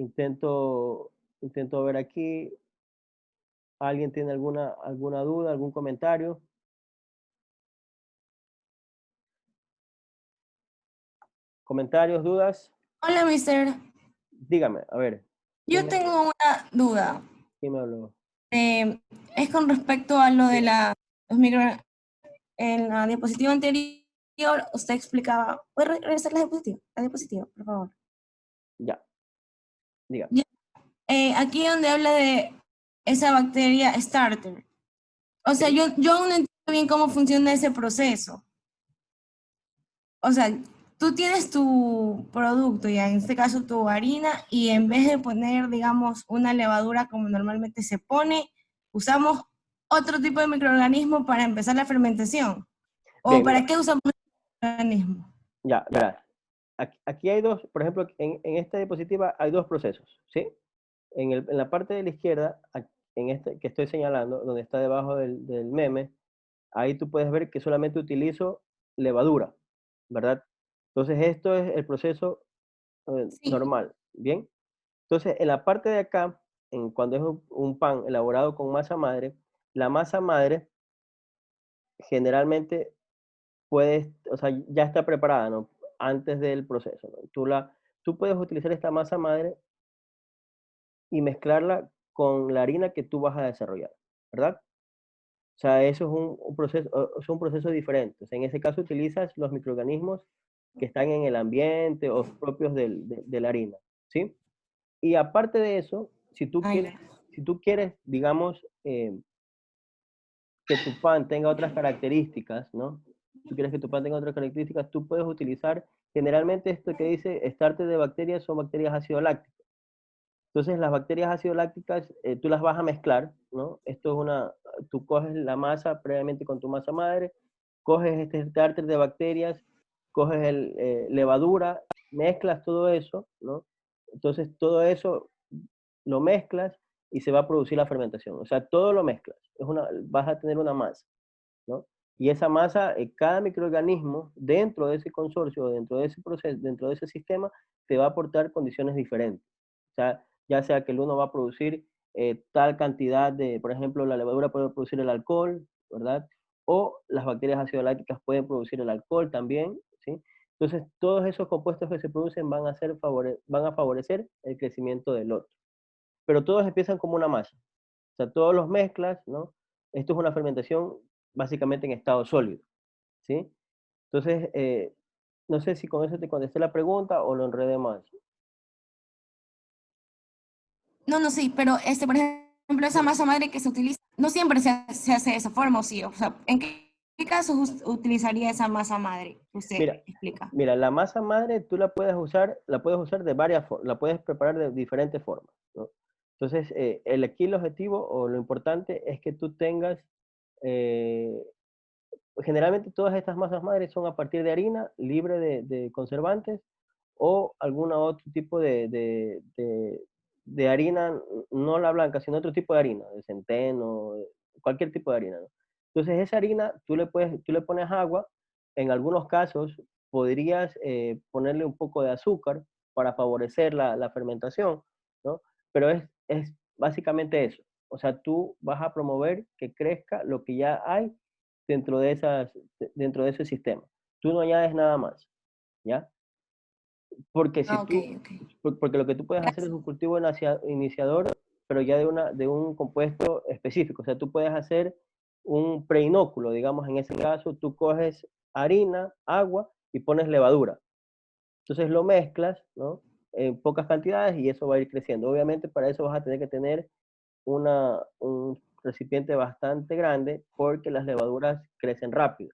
intento, intento ver aquí. ¿Alguien tiene alguna duda, algún comentario? ¿Comentarios, dudas? Hola, mister. Dígame, a ver. Yo tengo una duda. ¿Quién me habló? Es con respecto a lo de los micro... En la diapositiva anterior, usted explicaba... ¿Puede regresar la diapositiva? La diapositiva, por favor. Ya, diga. Ya. Aquí donde habla de esa bacteria starter. O sea, yo aún no entiendo bien cómo funciona ese proceso. O sea, tú tienes tu producto, ya en este caso tu harina, y en vez de poner, digamos, una levadura como normalmente se pone, usamos otro tipo de microorganismo para empezar la fermentación. ¿O Bien, para mira, qué usamos el microorganismo? ya, verás. Aquí hay dos, por ejemplo, en esta diapositiva hay dos procesos, ¿sí? En la parte de la izquierda, en este que estoy señalando, donde está debajo del meme, ahí tú puedes ver que solamente utilizo levadura, ¿verdad? Entonces esto es el proceso Sí. normal, ¿bien? Entonces en la parte de acá, cuando es un pan elaborado con masa madre, la masa madre generalmente puedes, o sea, ya está preparada, ¿no? Antes del proceso, ¿no? Tú puedes utilizar esta masa madre y mezclarla con la harina que tú vas a desarrollar, ¿verdad? O sea, eso es un proceso, es un proceso diferente. O sea, en ese caso utilizas los microorganismos que están en el ambiente o propios de la harina, ¿sí? Y aparte de eso, Ay, ya. si tú quieres, digamos, que tu pan tenga otras características, ¿no? Tú quieres que tu pan tenga otras características, tú puedes utilizar, generalmente esto que dice starter de bacterias son bacterias ácido lácticas. Entonces las bacterias ácido lácticas, tú las vas a mezclar, ¿no? Esto es tú coges la masa previamente con tu masa madre, coges este starter de bacterias, coges levadura, mezclas todo eso, ¿no? Entonces todo eso lo mezclas y se va a producir la fermentación. O sea, todo lo mezclas. Vas a tener una masa, ¿no? Y esa masa, cada microorganismo dentro de ese consorcio, dentro de ese proceso, dentro de ese sistema, te va a aportar condiciones diferentes. O sea, ya sea que el uno va a producir tal cantidad de, por ejemplo, la levadura puede producir el alcohol, ¿verdad? O las bacterias ácido lácticas pueden producir el alcohol también, ¿sí? Entonces, todos esos compuestos que se producen van a favorecer el crecimiento del otro. Pero todos empiezan como una masa. O sea, todos los mezclas, ¿no? Esto es una fermentación básicamente en estado sólido, ¿sí? Entonces, no sé si con eso te contesté la pregunta o lo enredé más. No, sí, pero por ejemplo, esa masa madre que se utiliza, no siempre se hace de esa forma, ¿o sí? O sea, ¿en qué casos utilizaría esa masa madre que usted Mira, explica? mira, la masa madre tú la puedes usar de varias formas, la puedes preparar de diferentes formas, ¿no? Entonces, aquí el objetivo o lo importante es que tú tengas, eh, generalmente todas estas masas madres son a partir de harina libre de conservantes o algún otro tipo de harina, no la blanca, sino otro tipo de harina, de centeno, cualquier tipo de harina, ¿no? Entonces esa harina tú le pones agua, en algunos casos podrías ponerle un poco de azúcar para favorecer la fermentación, ¿no? Pero es básicamente eso. O sea, tú vas a promover que crezca lo que ya hay dentro de ese sistema. Tú no añades nada más, ¿ya? Porque si Ah, ok, tú, ok. porque lo que tú puedes hacer es Gracias. un cultivo iniciador, pero ya de un compuesto específico. O sea, tú puedes hacer un preinóculo, digamos, en ese caso, tú coges harina, agua y pones levadura. Entonces lo mezclas, ¿no? En pocas cantidades y eso va a ir creciendo. Obviamente para eso vas a tener que tener un recipiente bastante grande porque las levaduras crecen rápido,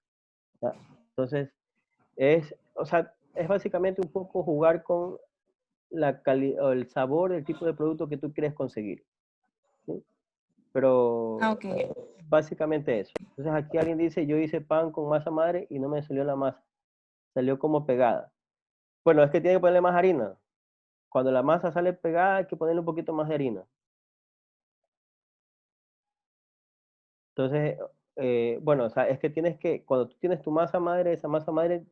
¿ya? Entonces, o sea, es básicamente un poco jugar con o el sabor del tipo de producto que tú quieres conseguir, ¿sí? Ah, Pero ok. básicamente eso. Entonces aquí alguien dice, yo hice pan con masa madre y no me salió la masa, salió como pegada. Bueno, es que tiene que ponerle más harina. Cuando la masa sale pegada hay que ponerle un poquito más de harina. Entonces, bueno, o sea, es que cuando tú tienes tu masa madre, esa masa madre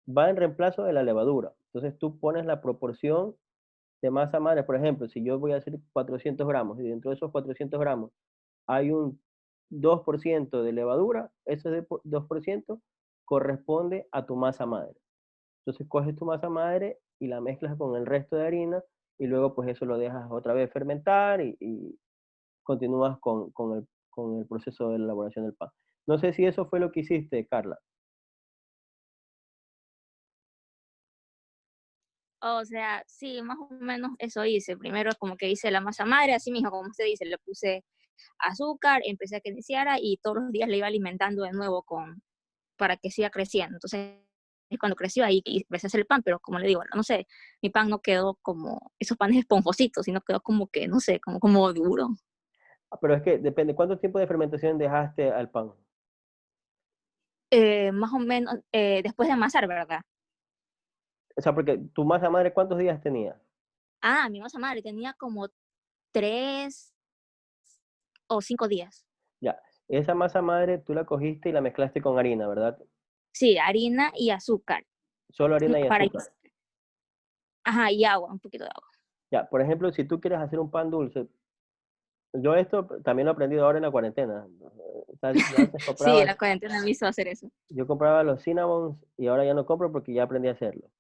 va en reemplazo de la levadura. Entonces tú pones la proporción de masa madre, por ejemplo, si yo voy a hacer 400 gramos y dentro de esos 400 gramos hay un 2% de levadura, ese 2% corresponde a tu masa madre. Entonces coges tu masa madre y la mezclas con el resto de harina y luego pues eso lo dejas otra vez fermentar y continúas con el proceso de elaboración del pan. No sé si eso fue lo que hiciste, Carla. O sea, sí, más o menos eso hice. Primero como que hice la masa madre, así mismo como usted dice, le puse azúcar, empecé a que iniciara y todos los días le iba alimentando de nuevo para que siga creciendo. Entonces, cuando creció ahí empecé a hacer el pan, pero como le digo, no sé, mi pan no quedó como esos panes esponjositos, sino quedó como que, no sé, como duro. Pero es que depende, ¿cuánto tiempo de fermentación dejaste al pan? Más o menos después de amasar, ¿verdad? O sea, porque tu masa madre, ¿cuántos días tenía? Ah, mi masa madre tenía como 3 o 5 días. Ya, esa masa madre tú la cogiste y la mezclaste con harina, ¿verdad? Sí, harina y azúcar. Solo harina y Para, azúcar. ajá, y agua, un poquito de agua. Ya, por ejemplo, si tú quieres hacer un pan dulce, yo esto también lo he aprendido ahora en la cuarentena. O sea, yo antes Sí, compraba, la cuarentena me hizo hacer eso. yo compraba los cinnamons y ahora ya no compro porque ya aprendí a hacerlo.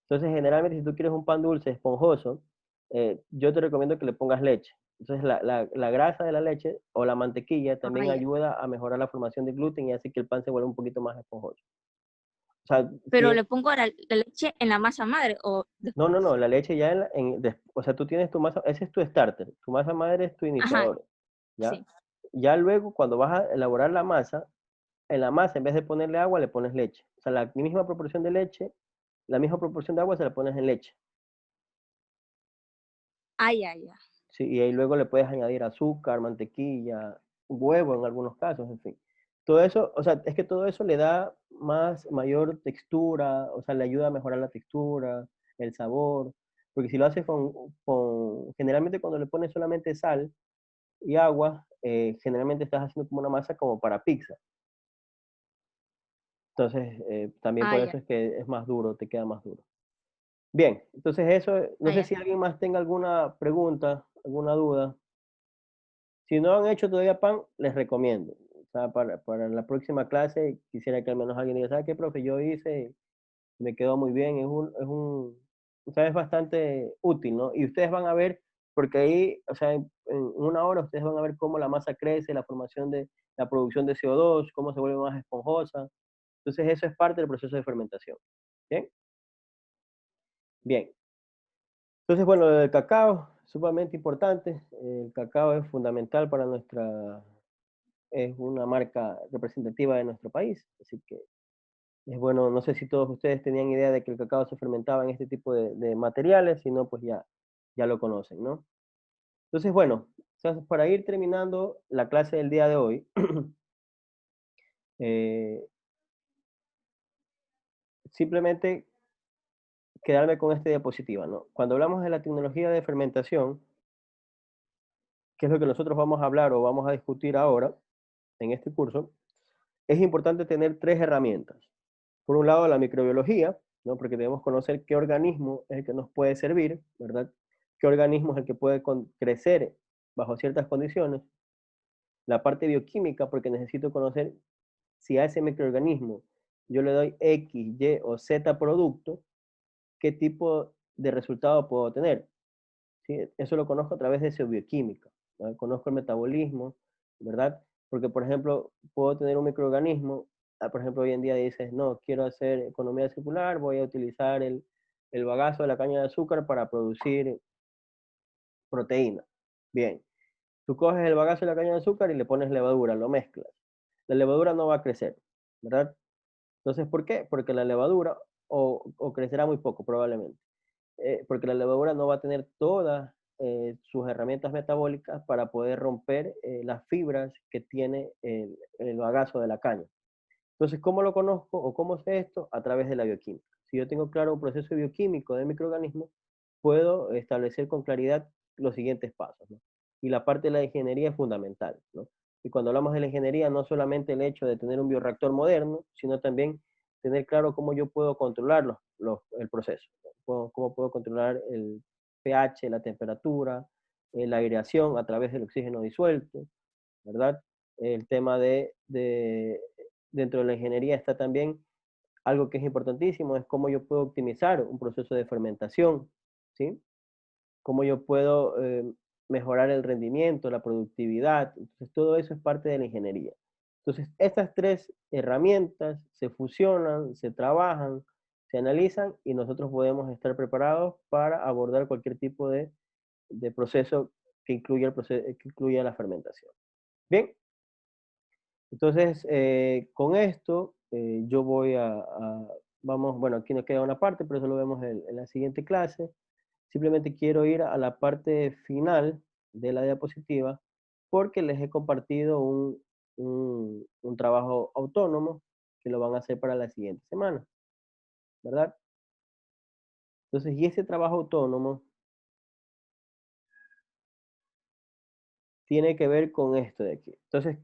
Entonces, generalmente, si tú quieres un pan dulce esponjoso, yo te recomiendo que le pongas leche. Entonces, la grasa de la leche o la mantequilla Ah, también ya. ayuda a mejorar la formación de gluten y hace que el pan se vuelva un poquito más esponjoso. O sea, Pero si, le pongo la leche en la masa madre o no, no, después. no, la leche ya o sea, tú tienes tu masa, ese es tu starter, tu masa madre es tu Ajá, iniciador, ¿ya? sí. Ya luego, cuando vas a elaborar la masa, en la masa, en vez de ponerle agua, le pones leche. O sea, la misma proporción de leche, la misma proporción de agua se la pones en leche. Ay, ya, ya. Sí, y ahí luego le puedes añadir azúcar, mantequilla, huevo en algunos casos, en fin. Todo eso, o sea, es que todo eso le da mayor textura, o sea, le ayuda a mejorar la textura, el sabor, porque si lo haces generalmente cuando le pones solamente sal y agua, generalmente estás haciendo como una masa como para pizza. Entonces, también Ah, por ya. eso es que es más duro, te queda más duro. Bien, entonces eso, no Ah, sé ya. si alguien más tenga alguna pregunta, alguna duda. Si no han hecho todavía pan, les recomiendo. O sea, para la próxima clase quisiera que al menos alguien diga, ¿sabe qué, profe? Yo hice, me quedó muy bien, o sea, es bastante útil, ¿no? Y ustedes van a ver, porque ahí, o sea, en una hora ustedes van a ver cómo la masa crece, la formación de, la producción de CO2, cómo se vuelve más esponjosa. Entonces eso es parte del proceso de fermentación. ¿Bien? Bien. Entonces, bueno, el cacao, sumamente importante. El cacao es fundamental para es una marca representativa de nuestro país, así que es bueno, no sé si todos ustedes tenían idea de que el cacao se fermentaba en este tipo de materiales, si no, pues ya lo conocen, ¿no? Entonces, bueno, entonces, para ir terminando la clase del día de hoy, eh, simplemente quedarme con esta diapositiva, ¿no? Cuando hablamos de la tecnología de fermentación, que es lo que nosotros vamos a hablar o vamos a discutir ahora en este curso, es importante tener tres herramientas. Por un lado, la microbiología, ¿no? Porque debemos conocer qué organismo es el que nos puede servir, ¿verdad? Qué organismo es el que puede crecer bajo ciertas condiciones. La parte bioquímica, porque necesito conocer si a ese microorganismo yo le doy X, Y o Z producto, qué tipo de resultado puedo tener. ¿Sí? Eso lo conozco a través de su bioquímica, ¿no? Conozco el metabolismo, ¿verdad? Porque, por ejemplo, puedo tener un microorganismo, por ejemplo, hoy en día dices, no, quiero hacer economía circular, voy a utilizar el bagazo de la caña de azúcar para producir proteína. Bien, tú coges el bagazo de la caña de azúcar y le pones levadura, lo mezclas. La levadura no va a crecer, ¿verdad? Entonces, ¿por qué? Porque la levadura, o crecerá muy poco probablemente, porque la levadura no va a tener todas sus herramientas metabólicas para poder romper las fibras que tiene el bagazo de la caña. Entonces, ¿cómo lo conozco o cómo sé esto? A través de la bioquímica. Si yo tengo claro un proceso bioquímico del microorganismo, puedo establecer con claridad los siguientes pasos, ¿no? Y la parte de la ingeniería es fundamental, ¿no? Y cuando hablamos de la ingeniería, no solamente el hecho de tener un bioreactor moderno, sino también tener claro cómo yo puedo controlar el proceso, ¿no? Cómo puedo controlar pH, la temperatura, la aireación a través del oxígeno disuelto, ¿verdad? El tema dentro de la ingeniería está también algo que es importantísimo, es cómo yo puedo optimizar un proceso de fermentación, ¿sí? Cómo yo puedo mejorar el rendimiento, la productividad. Entonces, todo eso es parte de la ingeniería. Entonces, estas tres herramientas se fusionan, se trabajan, se analizan y nosotros podemos estar preparados para abordar cualquier tipo de proceso que incluya, que incluya la fermentación. Bien, entonces con esto yo voy vamos, bueno, aquí nos queda una parte, pero eso lo vemos en la siguiente clase. Simplemente quiero ir a la parte final de la diapositiva porque les he compartido un trabajo autónomo que lo van a hacer para la siguiente semana, ¿verdad? Entonces, y ese trabajo autónomo tiene que ver con esto de aquí. Entonces,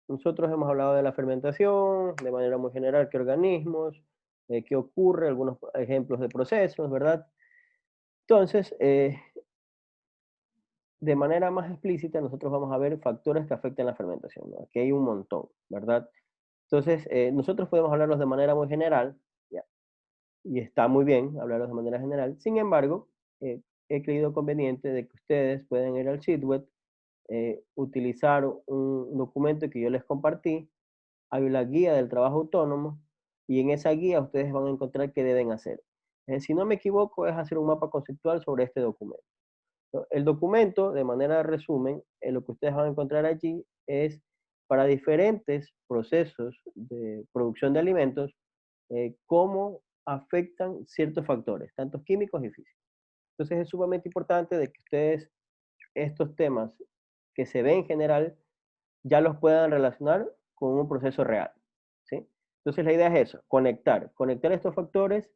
nosotros hemos hablado de la fermentación, de manera muy general, qué organismos, qué ocurre, algunos ejemplos de procesos, ¿verdad? Entonces, de manera más explícita, nosotros vamos a ver factores que afectan la fermentación, ¿no? Aquí hay un montón, ¿verdad? Entonces, nosotros podemos hablarlos de manera muy general, ¿ya? Y está muy bien hablarlos de manera general. Sin embargo, he creído conveniente de que ustedes pueden ir al sitio web, utilizar un documento que yo les compartí. Hay la guía del trabajo autónomo y en esa guía ustedes van a encontrar qué deben hacer. Si no me equivoco, es hacer un mapa conceptual sobre este documento. El documento, de manera de resumen, lo que ustedes van a encontrar allí es para diferentes procesos de producción de alimentos, cómo afectan ciertos factores, tanto químicos y físicos. Entonces es sumamente importante de que ustedes estos temas que se ven en general ya los puedan relacionar con un proceso real, ¿sí? Entonces la idea es eso, conectar estos factores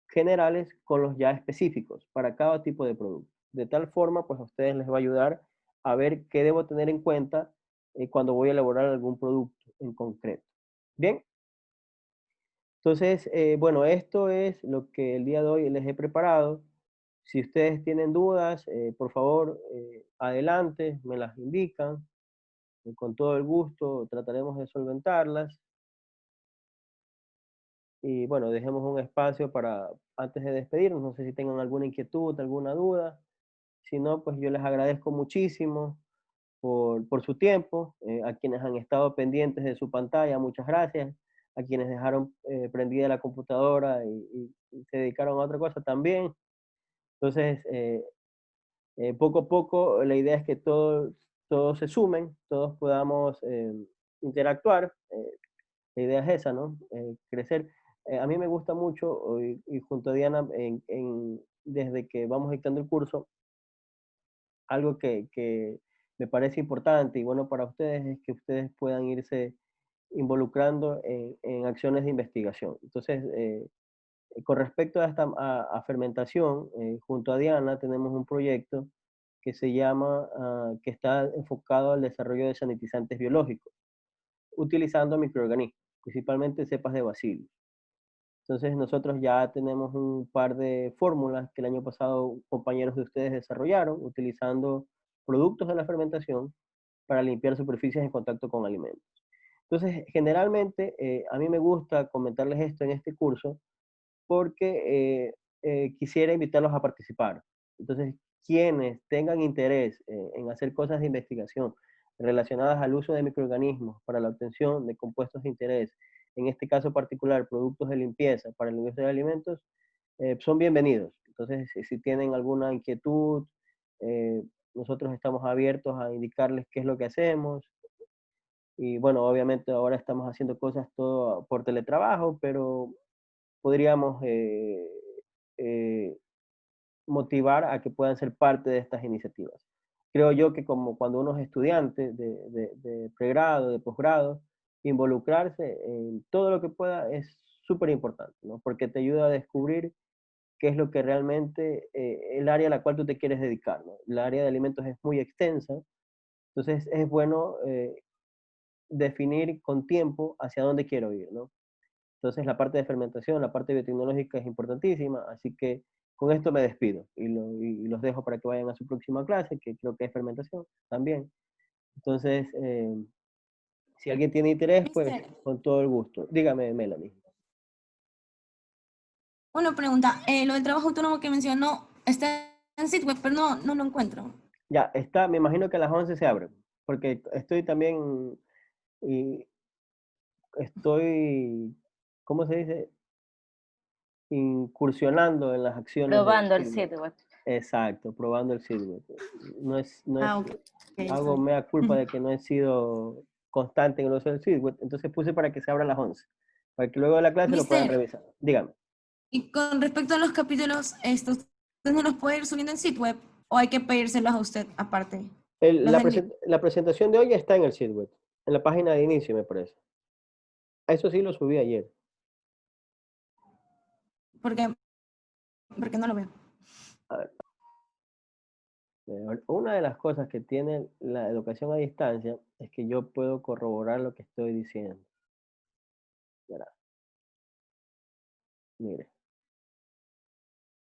generales con los ya específicos para cada tipo de producto. De tal forma, pues a ustedes les va a ayudar a ver qué debo tener en cuenta cuando voy a elaborar algún producto en concreto. Bien, entonces, bueno, esto es lo que el día de hoy les he preparado. Si ustedes tienen dudas, por favor, adelante, me las indican. Y con todo el gusto trataremos de solventarlas. Y bueno, dejemos un espacio para, antes de despedirnos, no sé si tengan alguna inquietud, alguna duda. Si no, pues yo les agradezco muchísimo por su tiempo. A quienes han estado pendientes de su pantalla, muchas gracias. A quienes dejaron prendida la computadora y se dedicaron a otra cosa también. Entonces, poco a poco, la idea es que todos se sumen, todos podamos interactuar. La idea es esa, ¿no? Crecer. A mí me gusta mucho, y junto a Diana, desde que vamos dictando el curso, algo que me parece importante y bueno para ustedes es que ustedes puedan irse involucrando en acciones de investigación. Entonces, con respecto a esta a fermentación, junto a Diana tenemos un proyecto que se llama, que está enfocado al desarrollo de sanitizantes biológicos, utilizando microorganismos, principalmente cepas de bacillus. Entonces nosotros ya tenemos un par de fórmulas que el año pasado compañeros de ustedes desarrollaron utilizando productos de la fermentación para limpiar superficies en contacto con alimentos. Entonces, generalmente a mí me gusta comentarles esto en este curso porque quisiera invitarlos a participar. Entonces, quienes tengan interés en hacer cosas de investigación relacionadas al uso de microorganismos para la obtención de compuestos de interés, en este caso particular, productos de limpieza para la industria de alimentos, son bienvenidos. Entonces, si tienen alguna inquietud, eh, nosotros estamos abiertos a indicarles qué es lo que hacemos. Y bueno, obviamente ahora estamos haciendo cosas todo por teletrabajo, pero podríamos eh, motivar a que puedan ser parte de estas iniciativas. Creo yo que como cuando uno es estudiante de pregrado, de posgrado, involucrarse en todo lo que pueda es súper importante, ¿no? Porque te ayuda a descubrir qué es lo que realmente, el área a la cual tú te quieres dedicar, ¿no? El área de alimentos es muy extensa, entonces es bueno definir con tiempo hacia dónde quiero ir, ¿no? Entonces la parte de fermentación, la parte biotecnológica es importantísima, así que con esto me despido y los dejo para que vayan a su próxima clase, que creo que es fermentación también. Entonces, si alguien tiene interés, pues Mister, con todo el gusto. Dígame, Melanie. una pregunta. Lo del trabajo autónomo que mencionó está en Sitweb, pero no lo encuentro. Ya, está, me imagino que a las 11 se abre, porque estoy también, y estoy, ¿cómo se dice? Incursionando en las acciones del Probando el Sitweb. sitio web. Exacto, probando el Sitweb. No es, Ah, ok. Está hago bien. mea culpa de que no he sido constante en el uso del Sitweb, entonces puse para que se abra a las 11, para que luego de la clase lo puedan Mister, revisar. Dígame. y con respecto a los capítulos, ¿usted no los puede ir subiendo en Sitweb o hay que pedírselos a usted aparte? Los del libro. La presentación de hoy está en el Sitweb, en la página de inicio, me parece. Eso sí lo subí ayer. Porque no lo veo. A ver, una de las cosas que tiene la educación a distancia es que yo puedo corroborar lo que estoy diciendo. Verá. Mire.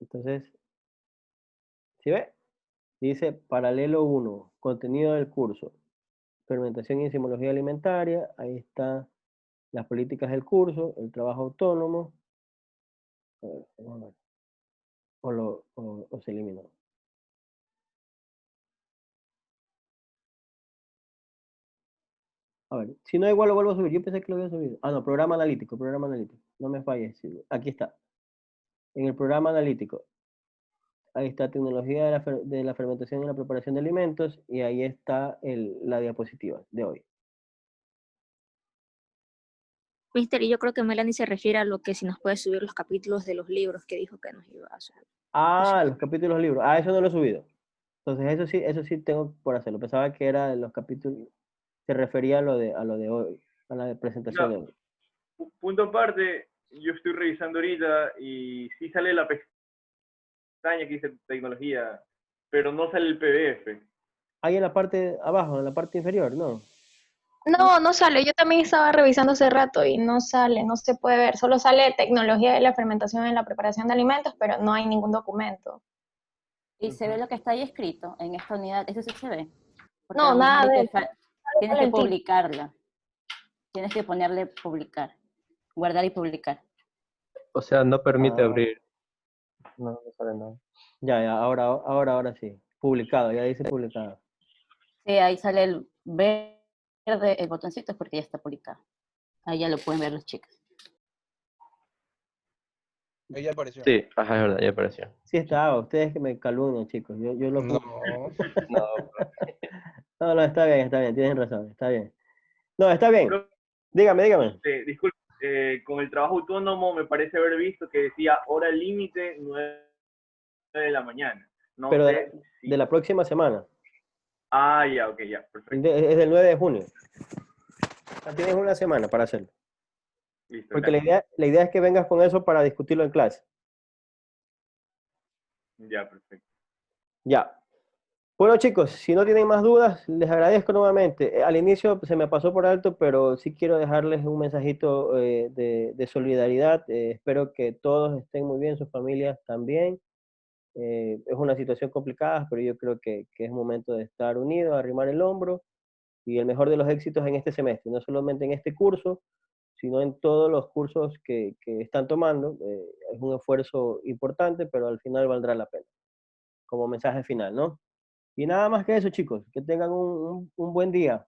Entonces, ¿sí ve? Dice paralelo 1, contenido del curso, fermentación y enzimología alimentaria. Ahí está las políticas del curso, el trabajo autónomo. A ver, vamos a ver. O se eliminó. A ver, si no igual lo vuelvo a subir. Yo pensé que lo había subido. Ah, no, programa analítico, programa analítico. No me falles. Sí, aquí está. En el programa analítico. Ahí está tecnología de la fermentación y la preparación de alimentos. Y ahí está la diapositiva de hoy. Mister, y yo creo que Melanie se refiere a lo que si nos puede subir los capítulos de los libros que dijo que nos iba a subir. Ah, los capítulos libros. Ah, eso no lo he subido. Entonces, eso sí tengo por hacerlo. Pensaba que era de los capítulos, se refería a lo de hoy, a la presentación de No, hoy. punto aparte, yo estoy revisando ahorita y sí sale la pestaña que dice tecnología, pero no sale el PDF. Ahí en la parte abajo, en la parte inferior, ¿no? No, no sale. Yo también estaba revisando hace rato y no sale, no se puede ver. Solo sale tecnología de la fermentación en la preparación de alimentos, pero no hay ningún documento. Y se ve lo que está ahí escrito en esta unidad. Eso sí se ve. Porque a No, lo mejor nada ahí de te eso. tienes Sale que el título. publicarla. Tienes que ponerle publicar. Guardar y publicar. O sea, no permite Ah, abrir. No, no sale nada. ya, ahora sí. Publicado, ya dice publicado. Sí, ahí sale el verde, el botoncito, es porque ya está publicado. Ahí ya lo pueden ver los chicos. Ahí ya apareció. Sí, ajá, es verdad, ya apareció. Sí está, ustedes que me calumnian, chicos. Yo lo No. puse. No, No, está bien, tienen razón, está bien. No, está bien. Dígame. Disculpe, con el trabajo autónomo me parece haber visto que decía hora límite 9 de la mañana. No Pero sé si... de la próxima semana. Ah, ya, ok, ya, perfecto. Es del 9 de junio. O sea, tienes una semana para hacerlo. Listo, Porque gracias. la idea es que vengas con eso para discutirlo en clase. Ya, perfecto. Ya. Bueno, chicos, si no tienen más dudas, les agradezco nuevamente. Al inicio se me pasó por alto, pero sí quiero dejarles un mensajito de solidaridad. Espero que todos estén muy bien, sus familias también. Es una situación complicada, pero yo creo que es momento de estar unidos, arrimar el hombro y el mejor de los éxitos en este semestre, no solamente en este curso, sino en todos los cursos que están tomando. Es un esfuerzo importante, pero al final valdrá la pena, como mensaje final, ¿no? Y nada más que eso, chicos, que tengan un buen día.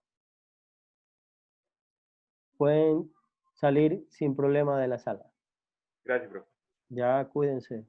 Pueden salir sin problema de la sala. Gracias, profe. Ya cuídense.